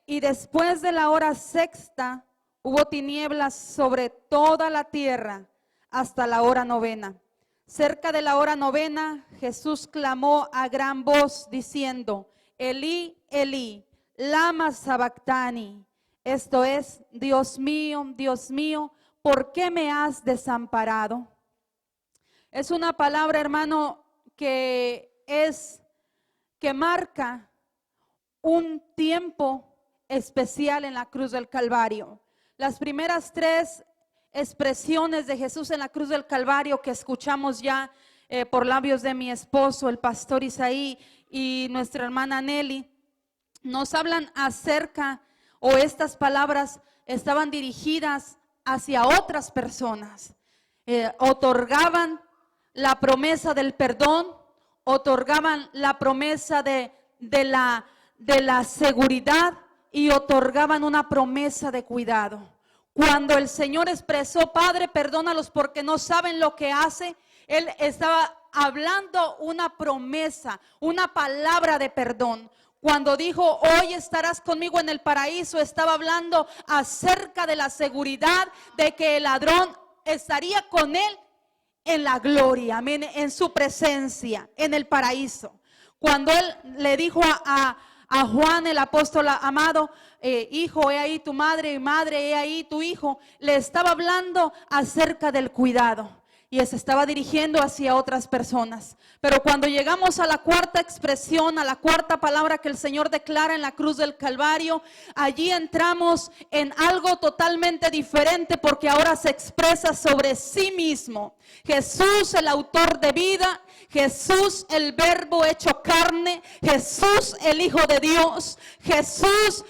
Y después de la hora sexta hubo tinieblas sobre toda la tierra hasta la hora novena. Cerca de la hora novena, Jesús clamó a gran voz diciendo: Elí, Elí, lama sabactani. Esto es: Dios mío, ¿por qué me has desamparado? Es una palabra, hermano, que marca un tiempo especial en la cruz del Calvario. Las primeras 3 expresiones de Jesús en la cruz del Calvario que escuchamos ya por labios de mi esposo, el pastor Isaí, y nuestra hermana Nelly, nos hablan acerca, o estas palabras estaban dirigidas hacia otras personas. Otorgaban la promesa del perdón, otorgaban la promesa de la seguridad y otorgaban una promesa de cuidado. Cuando el Señor expresó: Padre, perdónalos porque no saben lo que hacen, Él estaba hablando una promesa, una palabra de perdón. Cuando dijo: hoy estarás conmigo en el paraíso, estaba hablando acerca de la seguridad de que el ladrón estaría con Él en la gloria, amén, en su presencia, en el paraíso. Cuando él le dijo a Juan, el apóstol amado, hijo, he ahí tu madre, y madre, he ahí tu hijo, le estaba hablando acerca del cuidado. Y se estaba dirigiendo hacia otras personas. Pero cuando llegamos a la cuarta expresión, a la cuarta palabra que el Señor declara en la cruz del Calvario, allí entramos en algo totalmente diferente, porque ahora se expresa sobre sí mismo. Jesús, el autor de vida, Jesús, el verbo hecho carne, Jesús, el Hijo de Dios, Jesús,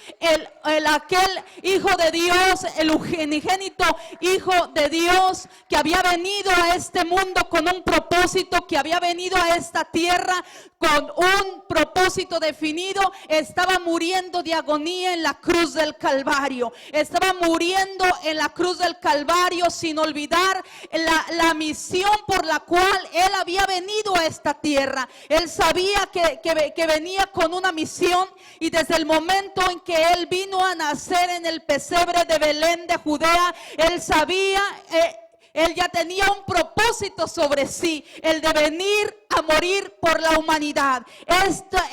aquel Hijo de Dios, el unigénito Hijo de Dios, que había venido a este mundo con un propósito, que había venido a esta tierra con un propósito definido. Estaba muriendo de agonía en la cruz del Calvario, estaba muriendo en la cruz del Calvario sin olvidar la misión por la cual él había venido a esta tierra. Él sabía que venía con una misión, y desde el momento en que él vino a nacer en el pesebre de Belén de Judea, él sabía, él ya tenía un propósito sobre sí, el de venir a morir por la humanidad.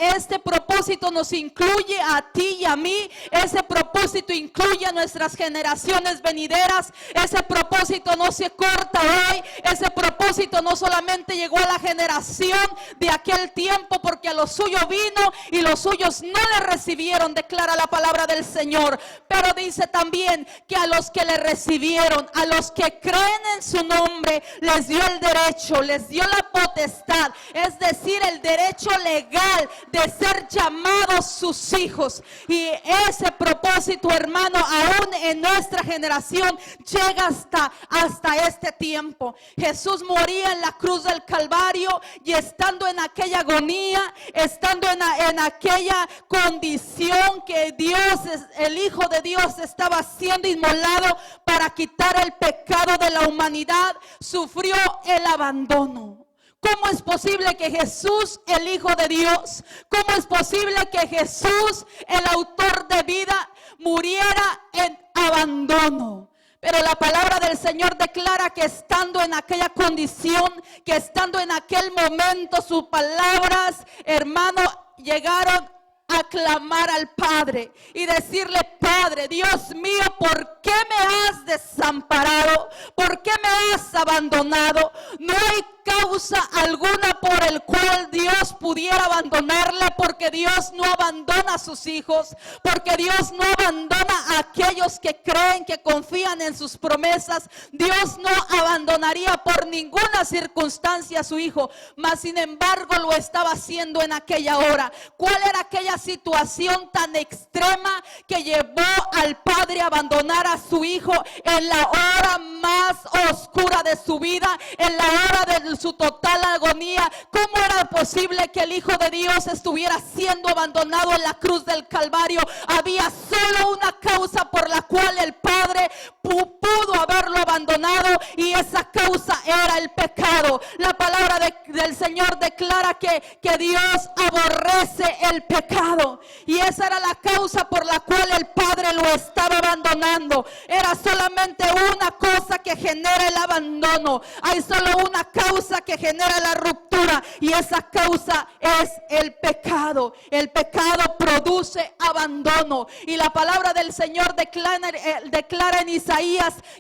Este propósito nos incluye a ti y a mí. Ese propósito incluye a nuestras generaciones venideras. Ese propósito no se corta hoy. Ese propósito no solamente llegó a la generación de aquel tiempo, porque a los suyos vino y los suyos no le recibieron, declara la palabra del Señor. Pero dice también que a los que le recibieron, a los que creen en su nombre, les dio el derecho, les dio la potestad, es decir, el derecho legal de ser llamados sus hijos. Y ese propósito, hermano, aún en nuestra generación llega hasta este tiempo. Jesús moría en la cruz del Calvario, y estando en aquella agonía, estando en aquella condición que Dios, el Hijo de Dios, estaba siendo inmolado para quitar el pecado de la humanidad, sufrió el abandono. ¿Cómo es posible que Jesús, el Hijo de Dios, cómo es posible que Jesús, el autor de vida, muriera en abandono? Pero la palabra del Señor declara que estando en aquella condición, que estando en aquel momento, sus palabras, hermano, llegaron a clamar al Padre y decirle: Padre, Dios mío, ¿por qué me has desamparado? ¿Por qué me has abandonado? No hay causa alguna por el cual Dios pudiera abandonarle, porque Dios no abandona a sus hijos, porque Dios no abandona a aquellos que creen, que confían en sus promesas. Dios no abandonaría por ninguna circunstancia a su hijo, mas sin embargo lo estaba haciendo en aquella hora. ¿Cuál era aquella situación tan extrema que llevó al padre a abandonar a su hijo en la hora más oscura de su vida, en la hora de su total agonía? ¿Cómo era posible que el Hijo de Dios estuviera siendo abandonado en la cruz del Calvario? Había solo una causa por la cual el Padre pudo haberlo abandonado, y esa causa era el pecado. La palabra del Señor declara que Dios aborrece el pecado, y esa era la causa por la cual el Padre lo estaba abandonando. Era solamente una cosa que genera el abandono. Hay solo una causa que genera la ruptura, y esa causa es el pecado. El pecado produce abandono, y la palabra del Señor declara en Isaías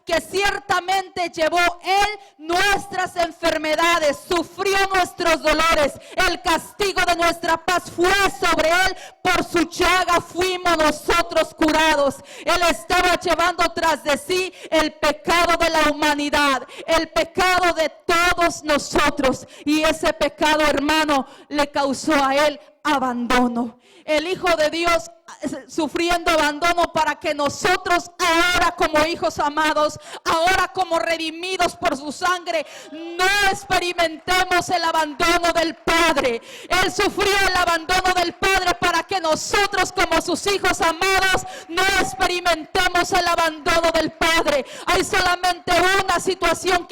que ciertamente llevó Él nuestras enfermedades, sufrió nuestros dolores, el castigo de nuestra paz fue sobre Él, por su llaga fuimos nosotros curados. Él estaba llevando tras de sí el pecado de la humanidad, el pecado de todos nosotros, y ese pecado, hermano, le causó a Él abandono. El Hijo de Dios sufriendo abandono para que nosotros ahora, como hijos amados, ahora como redimidos por su sangre, no experimentemos el abandono del Padre. Él sufrió el abandono del Padre para que nosotros como sus hijos amados no experimentemos el abandono del Padre. Hay solamente una situación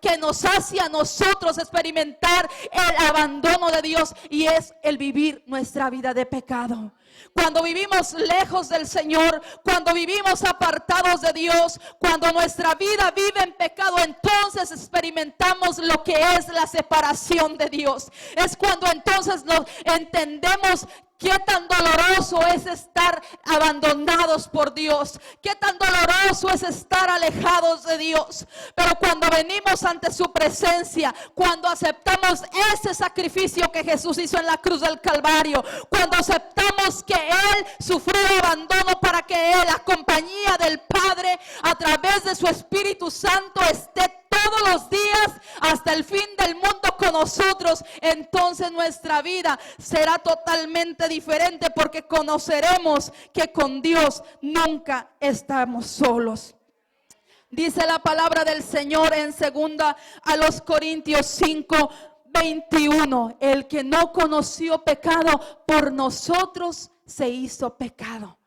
que nos hace a nosotros experimentar el abandono de Dios, y es el vivir nuestra vida de pecado. Cuando vivimos lejos del Señor, cuando vivimos apartados de Dios, cuando nuestra vida vive en pecado, entonces experimentamos lo que es la separación de Dios. Es cuando entonces nos entendemos qué tan doloroso es estar abandonados por Dios, qué tan doloroso es estar alejados de Dios. Pero cuando venimos ante su presencia, cuando aceptamos ese sacrificio que Jesús hizo en la cruz del Calvario, cuando aceptamos que Él sufrió abandono para que Él, la compañía del Padre, a través de su Espíritu Santo, esté todos los días hasta el fin del mundo con nosotros, entonces nuestra vida será totalmente diferente, porque conoceremos que con Dios nunca estamos solos. Dice la palabra del Señor en 2 a los Corintios 5:21, el que no conoció pecado por nosotros se hizo pecado.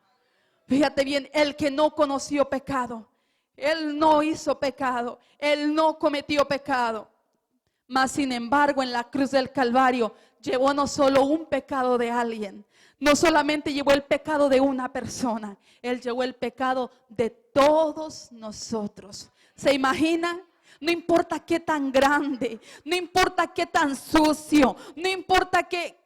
Fíjate bien, el que no conoció pecado. Él no hizo pecado, Él no cometió pecado. Mas sin embargo, en la cruz del Calvario llevó no solo un pecado de alguien, no solamente llevó el pecado de una persona, Él llevó el pecado de todos nosotros. ¿Se imagina? No importa qué tan grande, no importa qué tan sucio, no importa que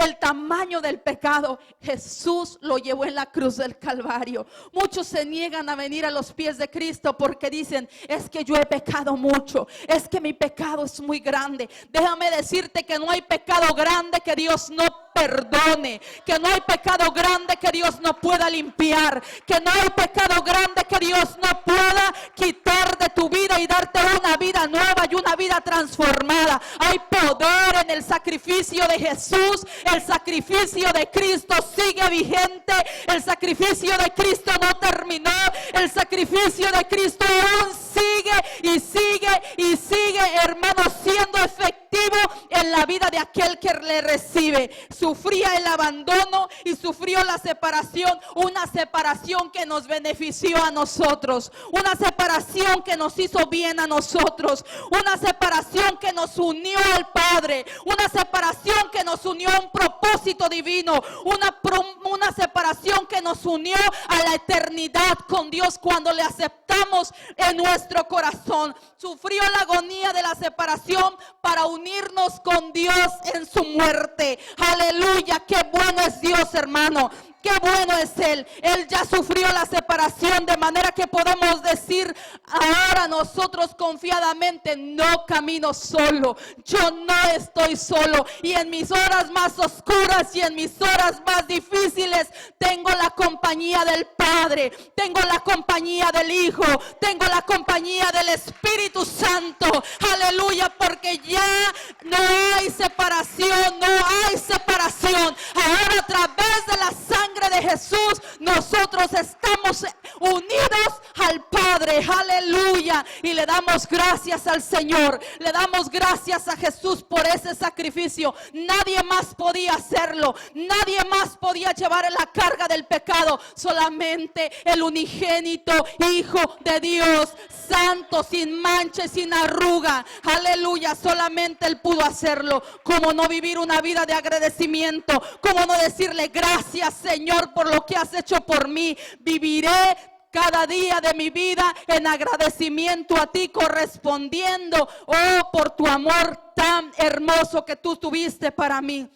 el tamaño del pecado, Jesús lo llevó en la cruz del Calvario. Muchos se niegan a venir a los pies de Cristo porque dicen, es que yo he pecado mucho, es que mi pecado es muy grande. Déjame decirte que no hay pecado grande que Dios no perdone, que no hay pecado grande que Dios no pueda limpiar, que no hay pecado grande que Dios no pueda quitar de tu vida y darte una vida nueva y una vida transformada. Hay poder en el sacrificio de Jesús. El sacrificio de Cristo sigue vigente. El sacrificio de Cristo no terminó. El sacrificio de Cristo aún sigue y sigue y sigue, hermano, siendo efectivo en la vida de aquel que le recibe. Sufría el abandono y sufrió la separación, una separación que nos benefició a nosotros, una separación que nos hizo bien a nosotros, una separación que nos unió al Padre, una separación que nos unió a un propósito divino, una separación que nos unió a la eternidad con Dios cuando le aceptamos en nuestro corazón. Sufrió la agonía de la separación para unirnos con Dios en su muerte. Aleluya, qué bueno es Dios, hermano. Qué bueno es Él. Él ya sufrió la separación, de manera que podemos decir ahora nosotros confiadamente, no camino solo. Yo no estoy solo. Y en mis horas más oscuras y en mis horas más difíciles, tengo la compañía del Padre, tengo la compañía del Hijo, tengo la compañía del Espíritu Santo. Aleluya, porque ya no hay separación, no hay separación. Ahora, a través de la sangre de Jesús, nosotros estamos unidos al Padre. Aleluya. Y le damos gracias al Señor, le damos gracias a Jesús por ese sacrificio. Nadie más podía hacerlo, nadie más podía llevar la carga del pecado, solamente el unigénito Hijo de Dios, santo, sin mancha, sin arruga. Aleluya, solamente Él pudo hacerlo. ¿Cómo no vivir una vida de agradecimiento? ¿Cómo no decirle gracias, Señor, por lo que has hecho por mí? Viviré cada día de mi vida en agradecimiento a ti, correspondiendo, oh, por tu amor tan hermoso que tú tuviste para mí.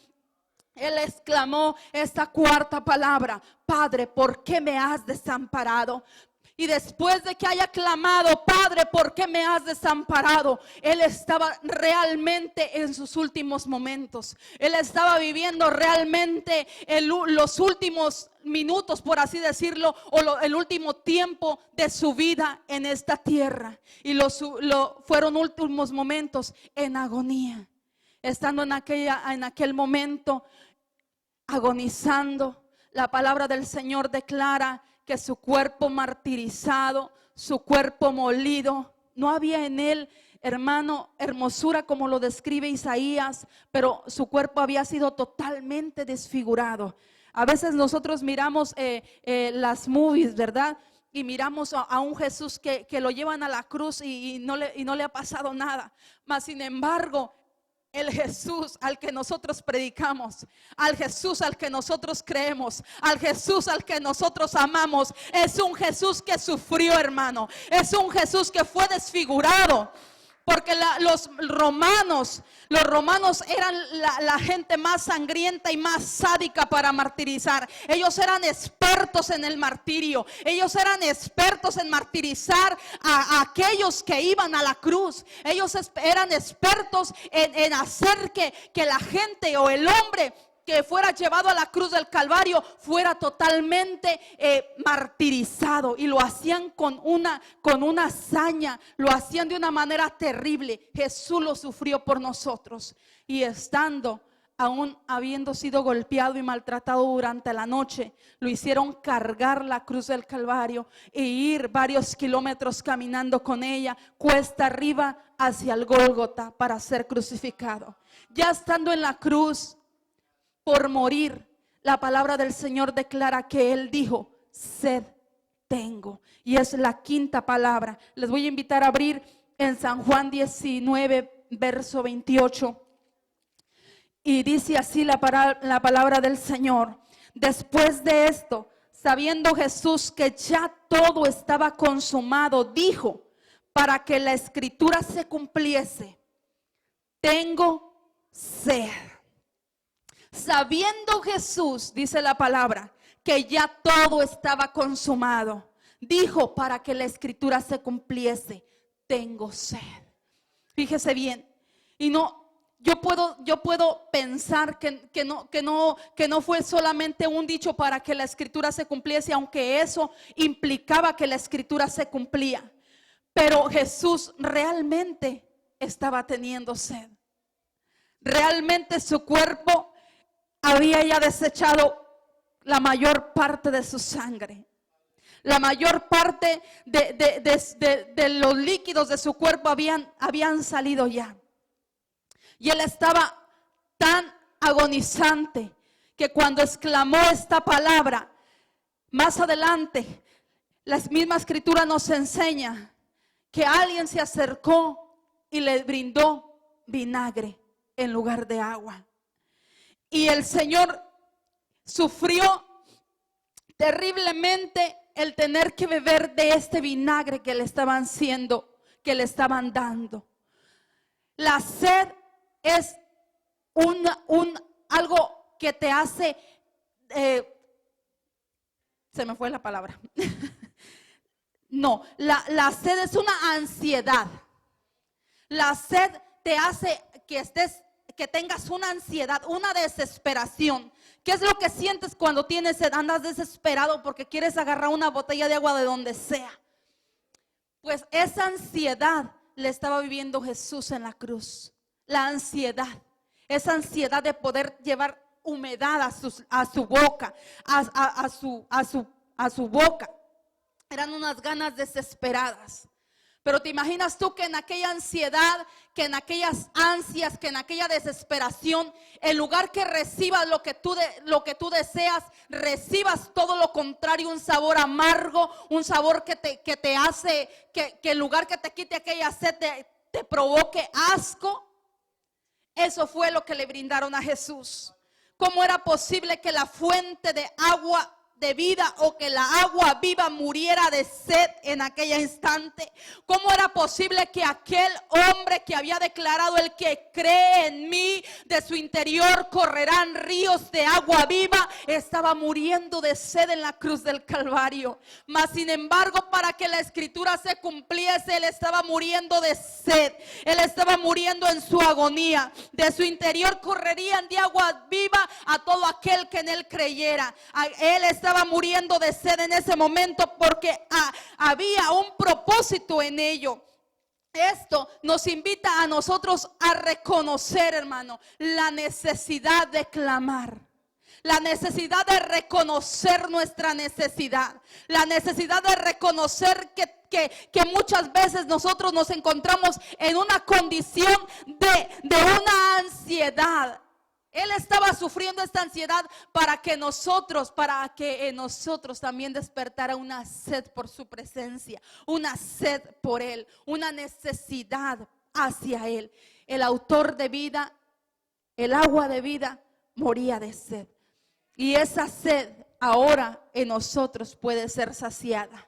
Él exclamó esta cuarta palabra: Padre, ¿por qué me has desamparado? Y después de que haya clamado, Padre, ¿por qué me has desamparado? Él estaba realmente en sus últimos momentos. Él estaba viviendo realmente los últimos minutos, por así decirlo, o el último tiempo de su vida en esta tierra. Y fueron últimos momentos en agonía. Estando en aquel momento agonizando, la palabra del Señor declara que su cuerpo martirizado, su cuerpo molido, no había en él, hermano, hermosura como lo describe Isaías, pero su cuerpo había sido totalmente desfigurado. A veces nosotros miramos las movies, ¿verdad? Y miramos a un Jesús que lo llevan a la cruz y no le ha pasado nada. Mas sin embargo, el Jesús al que nosotros predicamos, al Jesús al que nosotros creemos, al Jesús al que nosotros amamos, es un Jesús que sufrió, hermano. Es un Jesús que fue desfigurado. Porque los romanos eran la gente más sangrienta y más sádica para martirizar. Ellos eran expertos en el martirio. Ellos eran expertos en martirizar a aquellos que iban a la cruz. Ellos eran expertos en hacer que la gente o el hombre que fuera llevado a la cruz del Calvario fuera totalmente martirizado, y lo hacían con una hazaña, lo hacían de una manera terrible. Jesús lo sufrió por nosotros, y aún habiendo sido golpeado y maltratado durante la noche, lo hicieron cargar la cruz del Calvario e ir varios kilómetros caminando con ella cuesta arriba hacia el Gólgota para ser crucificado. Ya estando en la cruz por morir, la palabra del Señor declara que Él dijo: sed tengo. Y es la quinta palabra. Les voy a invitar a abrir en San Juan 19, verso 28. Y dice así la palabra del Señor: después de esto, sabiendo Jesús que ya todo estaba consumado, dijo, para que la escritura se cumpliese: tengo sed. Sabiendo Jesús, dice la palabra, que ya todo estaba consumado, dijo, para que la escritura se cumpliese: tengo sed. Fíjese bien. Y yo puedo pensar que no fue solamente un dicho para que la escritura se cumpliese, aunque eso implicaba que la escritura se cumplía. Pero Jesús realmente estaba teniendo sed. Realmente su cuerpo había ya desechado la mayor parte de su sangre. La mayor parte de los líquidos de su cuerpo habían salido ya. Y él estaba tan agonizante que cuando exclamó esta palabra, más adelante, la misma escritura nos enseña que alguien se acercó y le brindó vinagre en lugar de agua. Y el Señor sufrió terriblemente el tener que beber de este vinagre que le estaban dando. La sed es algo que te hace, se me fue la palabra. No, la sed es una ansiedad. La sed te hace que tengas una ansiedad, una desesperación. ¿Qué es lo que sientes cuando tienes sed? Andas desesperado porque quieres agarrar una botella de agua de donde sea. Pues esa ansiedad le estaba viviendo Jesús en la cruz. La ansiedad, esa ansiedad de poder llevar humedad a su boca, a su boca. Eran unas ganas desesperadas. Pero te imaginas tú que en aquella ansiedad, que en aquellas ansias, que en aquella desesperación, en lugar que recibas lo que tú deseas, recibas todo lo contrario, un sabor amargo, un sabor que te hace, que en lugar que te quite aquella sed, te provoque asco. Eso fue lo que le brindaron a Jesús. ¿Cómo era posible que la fuente de agua de vida o que la agua viva muriera de sed en aquel instante? ¿Cómo era posible que aquel hombre que había declarado: el que cree en mí, de su interior correrán ríos de agua viva, estaba muriendo de sed en la cruz del Calvario? Mas sin embargo, para que la escritura se cumpliese, él estaba muriendo de sed. Él estaba muriendo en su agonía. De su interior correrían de agua viva a todo aquel que en él creyera. Él estaba muriendo de sed en ese momento porque había un propósito en ello. Esto nos invita a nosotros a reconocer, hermano, la necesidad de clamar. La necesidad de reconocer nuestra necesidad. La necesidad de reconocer que muchas veces nosotros nos encontramos en una condición de una ansiedad. Él estaba sufriendo esta ansiedad para que en nosotros también despertara una sed por su presencia, una sed por Él, una necesidad hacia Él. El autor de vida, el agua de vida, moría de sed. Y esa sed ahora en nosotros puede ser saciada.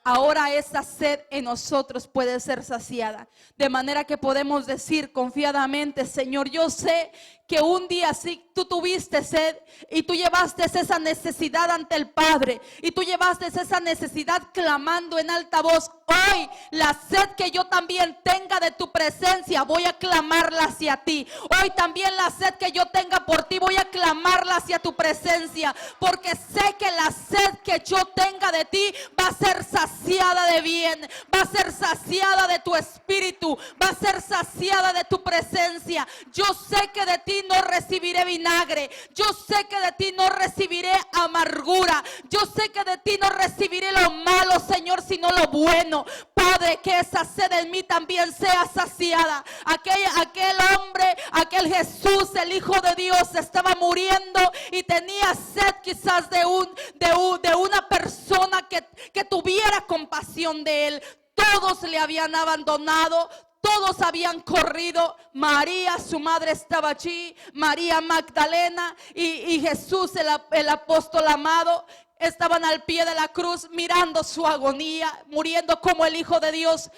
Ahora esa sed en nosotros puede ser saciada. De manera que podemos decir confiadamente: Señor, yo sé que un día sí tú tuviste sed y tú llevaste esa necesidad ante el Padre, y tú llevaste esa necesidad clamando en alta voz. Hoy la sed que yo también tenga de tu presencia, voy a clamarla hacia ti. Hoy también la sed que yo tenga por ti, voy a clamarla hacia tu presencia, porque sé que la sed que yo tenga de ti va a ser saciada de bien, va a ser saciada de tu espíritu, va a ser saciada de tu presencia. Yo sé que de ti no recibiré vinagre, yo sé que de ti no recibiré amargura, yo sé que de ti no recibiré lo malo, Señor, sino lo bueno. Padre, que esa sed en mí también sea saciada. Aquel hombre, aquel Jesús, el Hijo de Dios, estaba muriendo y tenía sed quizás de una persona que tuviera compasión de él. Todos le habían abandonado, todos habían corrido. María, su madre, estaba allí, María Magdalena y Jesús, el apóstol amado, estaban al pie de la cruz mirando su agonía, muriendo como el Hijo de Dios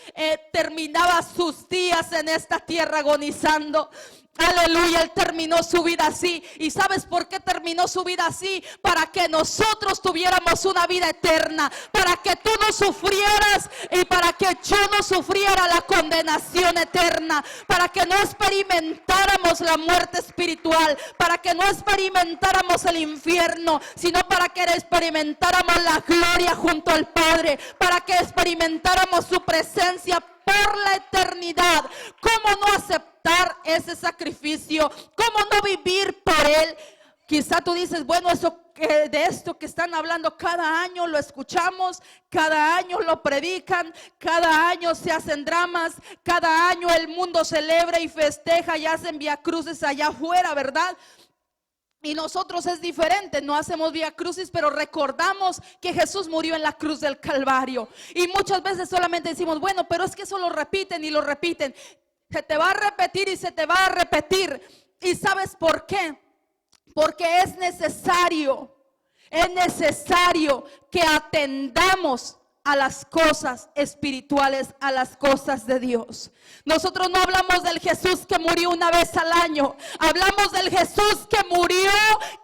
terminaba sus días en esta tierra agonizando. Aleluya, Él terminó su vida así. ¿Y sabes por qué terminó su vida así? Para que nosotros tuviéramos una vida eterna, para que tú no sufrieras y para que yo no sufriera la condenación eterna, para que no experimentáramos la muerte espiritual, para que no experimentáramos el infierno, sino para que experimentáramos la gloria junto al Padre, para que experimentáramos su presencia por la eternidad. ¿Cómo no aceptar ese sacrificio? ¿Cómo no vivir por él? Quizá tú dices, bueno, de esto que están hablando cada año lo escuchamos, cada año lo predican, cada año se hacen dramas, cada año el mundo celebra y festeja y hacen viacruces allá afuera, ¿verdad? Y nosotros es diferente, no hacemos vía crucis, pero recordamos que Jesús murió en la cruz del Calvario. Y muchas veces solamente decimos, bueno, pero es que eso lo repiten y lo repiten. Se te va a repetir y se te va a repetir. ¿Y sabes por qué? Porque es necesario que atendamos a las cosas espirituales, a las cosas de Dios. Nosotros no hablamos del Jesús que murió una vez al año, hablamos del Jesús que murió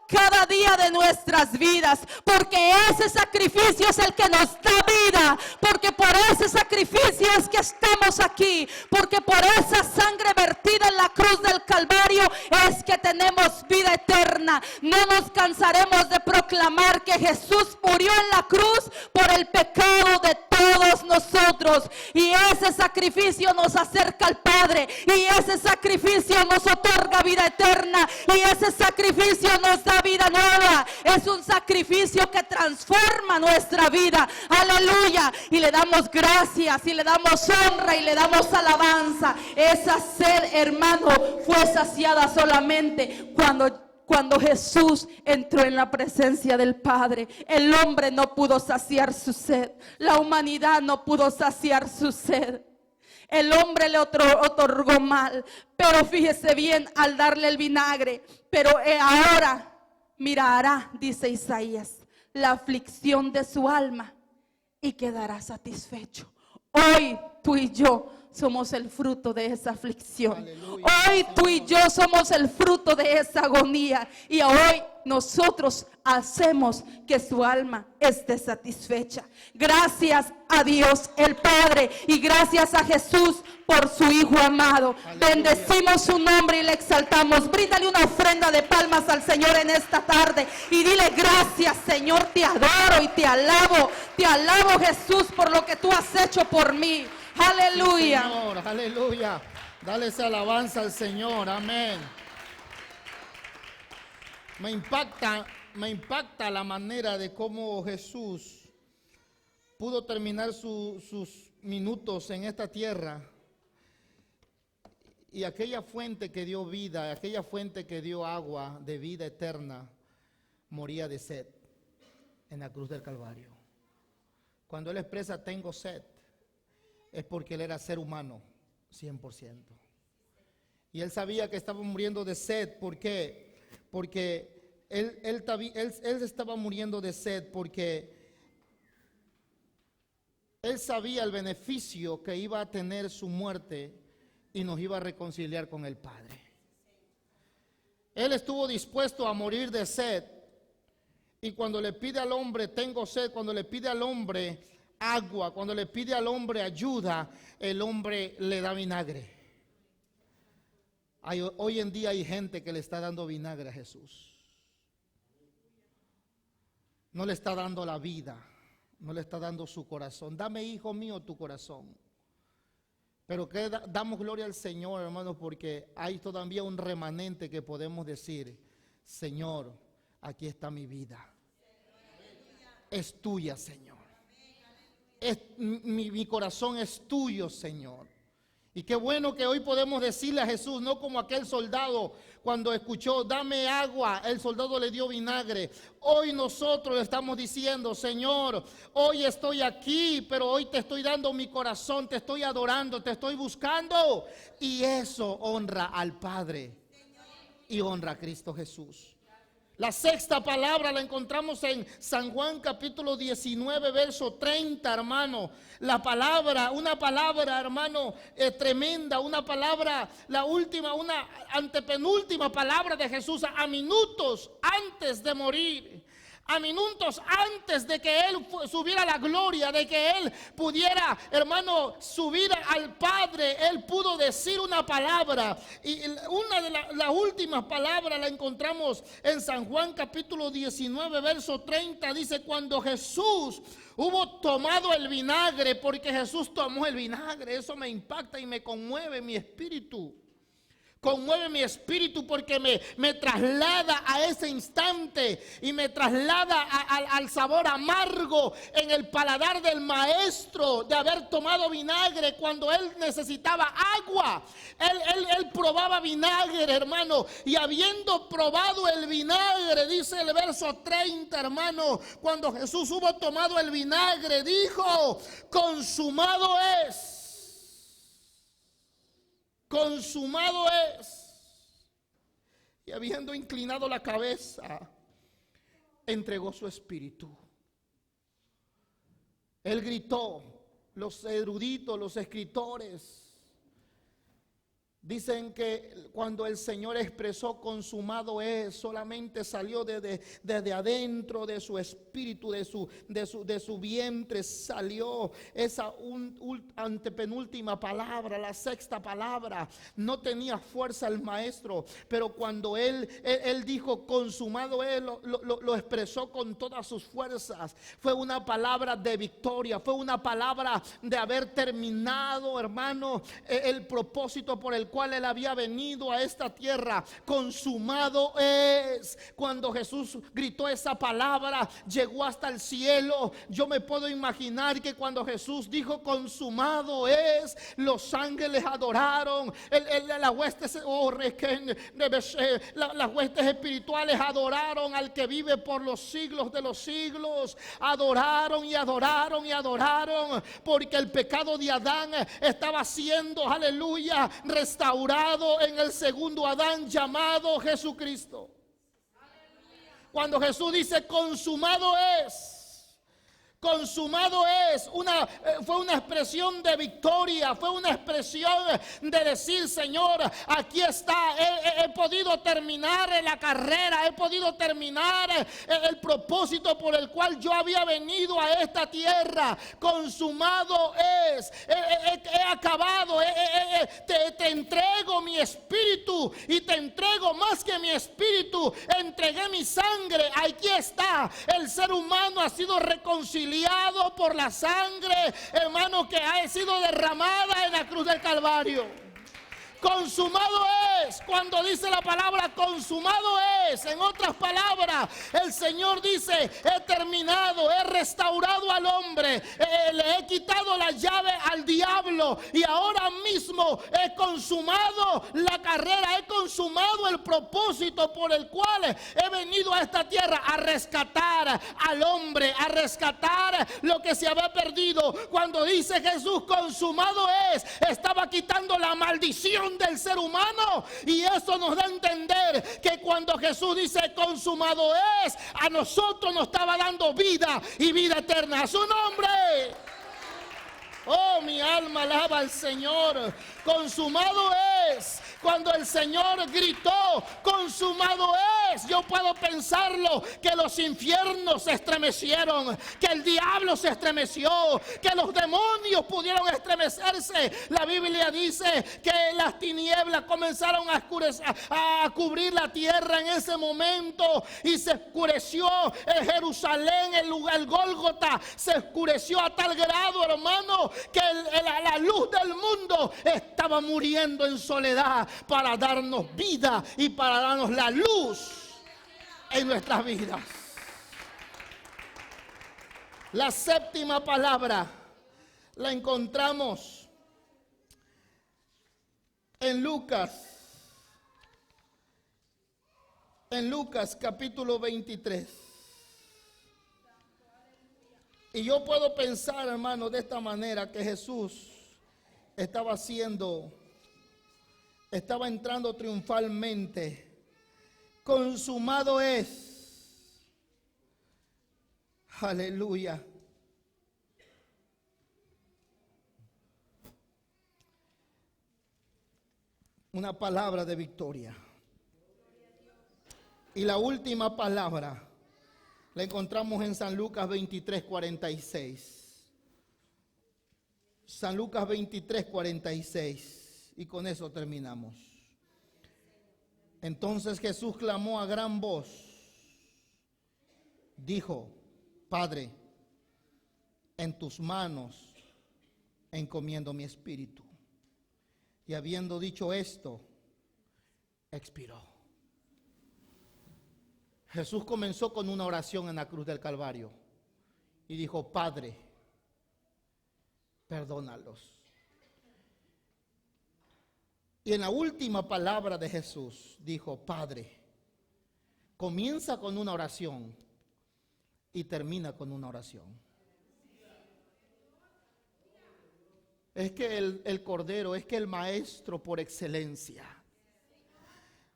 cada día de nuestras vidas, porque ese sacrificio es el que nos da vida, porque por ese sacrificio es que estamos aquí, porque por esa sangre vertida en la cruz del Calvario es que tenemos vida eterna. No nos cansaremos de proclamar que Jesús murió en la cruz por el pecado de todos nosotros, y ese sacrificio nos acerca al Padre, y ese sacrificio nos otorga vida eterna, y ese sacrificio nos da vida nueva. Es un sacrificio que transforma nuestra vida. Aleluya. Y le damos gracias y le damos honra y le damos alabanza. Esa sed, hermano, fue saciada solamente cuando Jesús entró en la presencia del Padre. El hombre no pudo saciar su sed, la humanidad no pudo saciar su sed. El hombre le otorgó mal, pero fíjese bien, al darle el vinagre. Pero ahora mirará, dice Isaías, la aflicción de su alma y quedará satisfecho. Hoy tú y yo somos el fruto de esa aflicción. Aleluya. Hoy tú y yo somos el fruto de esa agonía, y hoy nosotros hacemos que su alma esté satisfecha. Gracias a Dios el Padre y gracias a Jesús por su Hijo amado. Aleluya. Bendecimos su nombre y le exaltamos. Bríndale una ofrenda de palmas al Señor en esta tarde y dile: gracias, Señor, te adoro y te alabo Jesús por lo que tú has hecho por mí. Aleluya. Sí, Señor, aleluya. Dale esa alabanza al Señor. Amén. Me impacta la manera de cómo Jesús pudo terminar sus minutos en esta tierra Y aquella fuente que dio vida, aquella fuente que dio agua de vida eterna, moría de sed en la cruz del Calvario. Cuando él expresa tengo sed, es porque él era ser humano 100%. Y él sabía que estaba muriendo de sed. ¿Por qué? Porque él estaba muriendo de sed porque él sabía el beneficio que iba a tener su muerte y nos iba a reconciliar con el Padre. Él estuvo dispuesto a morir de sed. Y cuando le pide al hombre, tengo sed, cuando le pide al hombre agua, cuando le pide al hombre ayuda, el hombre le da vinagre. Hoy en día hay gente que le está dando vinagre a Jesús. No le está dando la vida, no le está dando su corazón. Dame, hijo mío, tu corazón. Pero que damos gloria al Señor, hermanos, porque hay todavía un remanente que podemos decir, Señor, aquí está mi vida. Es tuya, Señor. Mi corazón es tuyo, Señor. Y qué bueno que hoy podemos decirle a Jesús, no como aquel soldado cuando escuchó, dame agua, el soldado le dio vinagre. Hoy nosotros le estamos diciendo, Señor, hoy estoy aquí, pero hoy te estoy dando mi corazón, te estoy adorando, te estoy buscando. Y eso honra al Padre y honra a Cristo Jesús. La sexta palabra la encontramos en San Juan capítulo 19, verso 30, hermano. La palabra, una palabra, hermano, tremenda, una palabra, la última, una antepenúltima palabra de Jesús a minutos antes de morir. A minutos antes de que Él subiera a la gloria, de que Él pudiera, hermano, subir al Padre, Él pudo decir una palabra. Y una de las últimas palabras la encontramos en San Juan capítulo 19, verso 30. Dice, cuando Jesús hubo tomado el vinagre, porque Jesús tomó el vinagre. Eso me impacta y me conmueve mi espíritu. Conmueve mi espíritu porque me traslada a ese instante y me traslada al sabor amargo en el paladar del maestro de haber tomado vinagre cuando él necesitaba agua. Él probaba vinagre, hermano, y habiendo probado el vinagre, dice el verso 30, hermano, cuando Jesús hubo tomado el vinagre, dijo, consumado es. Consumado es. Y habiendo inclinado la cabeza, entregó su espíritu. Él gritó. Los eruditos, los escritores dicen que cuando el Señor expresó consumado es, solamente salió desde adentro de su espíritu, de su vientre, salió esa antepenúltima palabra, la sexta palabra. No tenía fuerza el maestro, pero cuando él dijo consumado es, lo expresó con todas sus fuerzas. Fue una palabra de victoria, fue una palabra de haber terminado, hermano, el propósito por el cual él había venido a esta tierra. Consumado es. Cuando Jesús gritó esa palabra, llegó hasta el cielo. Yo me puedo imaginar que cuando Jesús dijo consumado es, los ángeles adoraron, las huestes espirituales adoraron al que vive por los siglos de los siglos. Adoraron y adoraron y adoraron, porque el pecado de Adán estaba siendo, aleluya, restaurado en el segundo Adán llamado Jesucristo. Cuando Jesús dice consumado es, consumado es, fue una expresión de victoria, fue una expresión de decir, Señor, aquí está, he podido terminar la carrera, he podido terminar el propósito por el cual yo había venido a esta tierra. Consumado es, he acabado, te entrego mi espíritu y te entrego más que mi espíritu, entregué mi sangre. Aquí está, el ser humano ha sido reconciliado por la sangre, hermano, que ha sido derramada en la cruz del Calvario. Consumado es. Cuando dice la palabra consumado es, en otras palabras, el Señor dice: he terminado, he restaurado al hombre, le he quitado la llave al diablo y ahora mismo he consumado la carrera, he consumado el propósito por el cual he venido a esta tierra, a rescatar al hombre, a rescatar lo que se había perdido. Cuando dice Jesús consumado es, estaba quitando la maldición del ser humano, y eso nos da a entender que cuando Jesús dice consumado es, a nosotros nos estaba dando vida y vida eterna. A su nombre. Oh, mi alma alaba al Señor. Consumado es. Cuando el Señor gritó consumado es, yo puedo pensarlo, que los infiernos se estremecieron, que el diablo se estremeció, que los demonios pudieron estremecerse. La Biblia dice que las tinieblas comenzaron a cubrir la tierra en ese momento, y se oscureció el Jerusalén, el Gólgota se oscureció a tal grado, hermano, que la luz del mundo estaba muriendo en soledad para darnos vida y para darnos la luz en nuestras vidas. La séptima palabra la encontramos en Lucas capítulo 23. Y yo puedo pensar, hermano, de esta manera, que Jesús estaba entrando triunfalmente. Consumado es. Aleluya. Una palabra de victoria. Y la última palabra la encontramos en San Lucas 23, 46. San Lucas 23, 46. Y con eso terminamos. Entonces Jesús clamó a gran voz. Dijo: Padre, en tus manos encomiendo mi espíritu. Y habiendo dicho esto, expiró. Jesús comenzó con una oración en la cruz del Calvario y dijo: Padre, perdónalos. Y en la última palabra de Jesús dijo: Padre. Comienza con una oración y termina con una oración. Es que el Cordero, es que el Maestro por excelencia,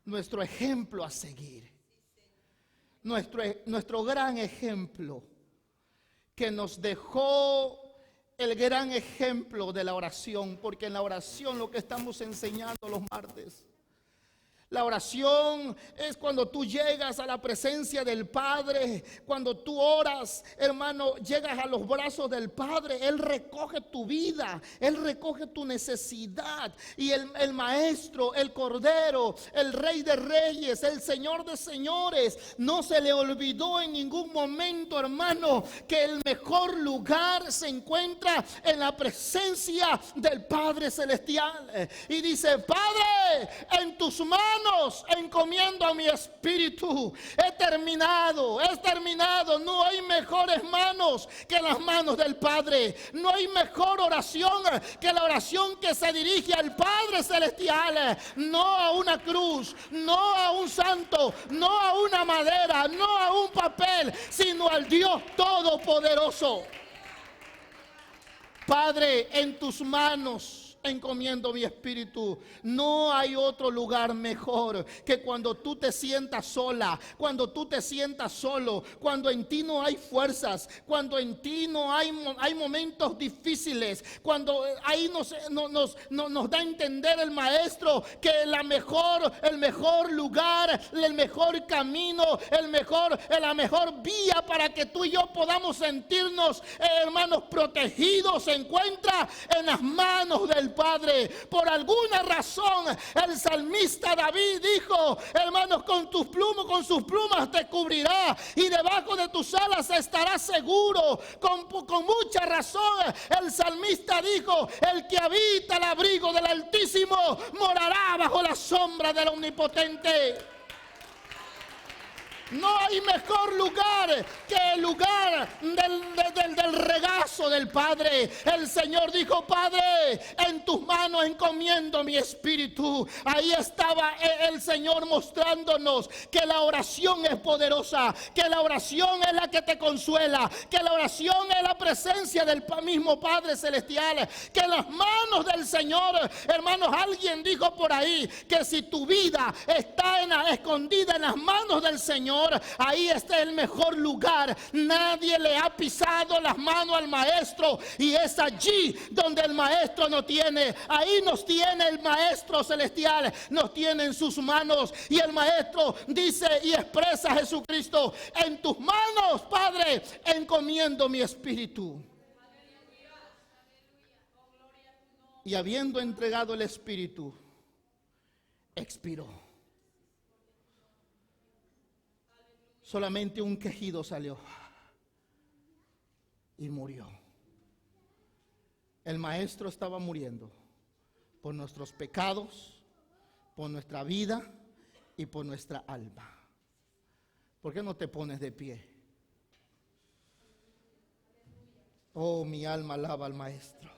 nuestro ejemplo a seguir, nuestro gran ejemplo, que nos dejó el gran ejemplo de la oración, porque en la oración lo que estamos enseñando los martes, la oración es cuando tú llegas a la presencia del Padre. Cuando tú oras, hermano, llegas a los brazos del Padre. Él recoge tu vida, Él recoge tu necesidad. Y el Maestro, el Cordero, el Rey de Reyes, el Señor de Señores, no se le olvidó en ningún momento, hermano, que el mejor lugar se encuentra en la presencia del Padre Celestial. Y dice: Padre, en tus manos encomiendo a mi espíritu. He terminado. No hay mejores manos que las manos del Padre. No hay mejor oración que la oración que se dirige al Padre Celestial. No a una cruz, no a un santo, no a una madera, no a un papel, sino al Dios Todopoderoso. Padre, en tus manos encomiendo mi espíritu. No hay otro lugar mejor que cuando tú te sientas sola, cuando tú te sientas solo, cuando en ti no hay fuerzas, cuando en ti no hay momentos difíciles, cuando ahí nos da a entender el Maestro que el mejor lugar, el mejor camino, la mejor vía para que tú y yo podamos sentirnos, hermanos, protegidos, se encuentra en las manos del del Padre. Por alguna razón el salmista David dijo, hermanos, con sus plumas te cubrirá y debajo de tus alas estarás seguro. Con mucha razón el salmista dijo, el que habita el abrigo del Altísimo morará bajo la sombra del Omnipotente. No hay mejor lugar que el lugar del regazo del Padre. El Señor dijo, Padre, en tus manos encomiendo mi espíritu. Ahí estaba el Señor mostrándonos que la oración es poderosa, que la oración es la que te consuela, que la oración es la presencia del mismo Padre Celestial, que en las manos del Señor, hermanos, alguien dijo por ahí que si tu vida está escondida en las manos del Señor, ahí está el mejor lugar. Nadie le ha pisado las manos al Maestro, y es allí donde el Maestro nos tiene. Ahí nos tiene el Maestro Celestial, nos tiene en sus manos. Y el Maestro dice y expresa a Jesucristo: en tus manos, Padre, encomiendo mi espíritu. Y habiendo entregado el espíritu, expiró. Solamente un quejido salió y murió. El Maestro estaba muriendo por nuestros pecados, por nuestra vida y por nuestra alma. ¿Por qué no te pones de pie? Oh, mi alma alaba al Maestro.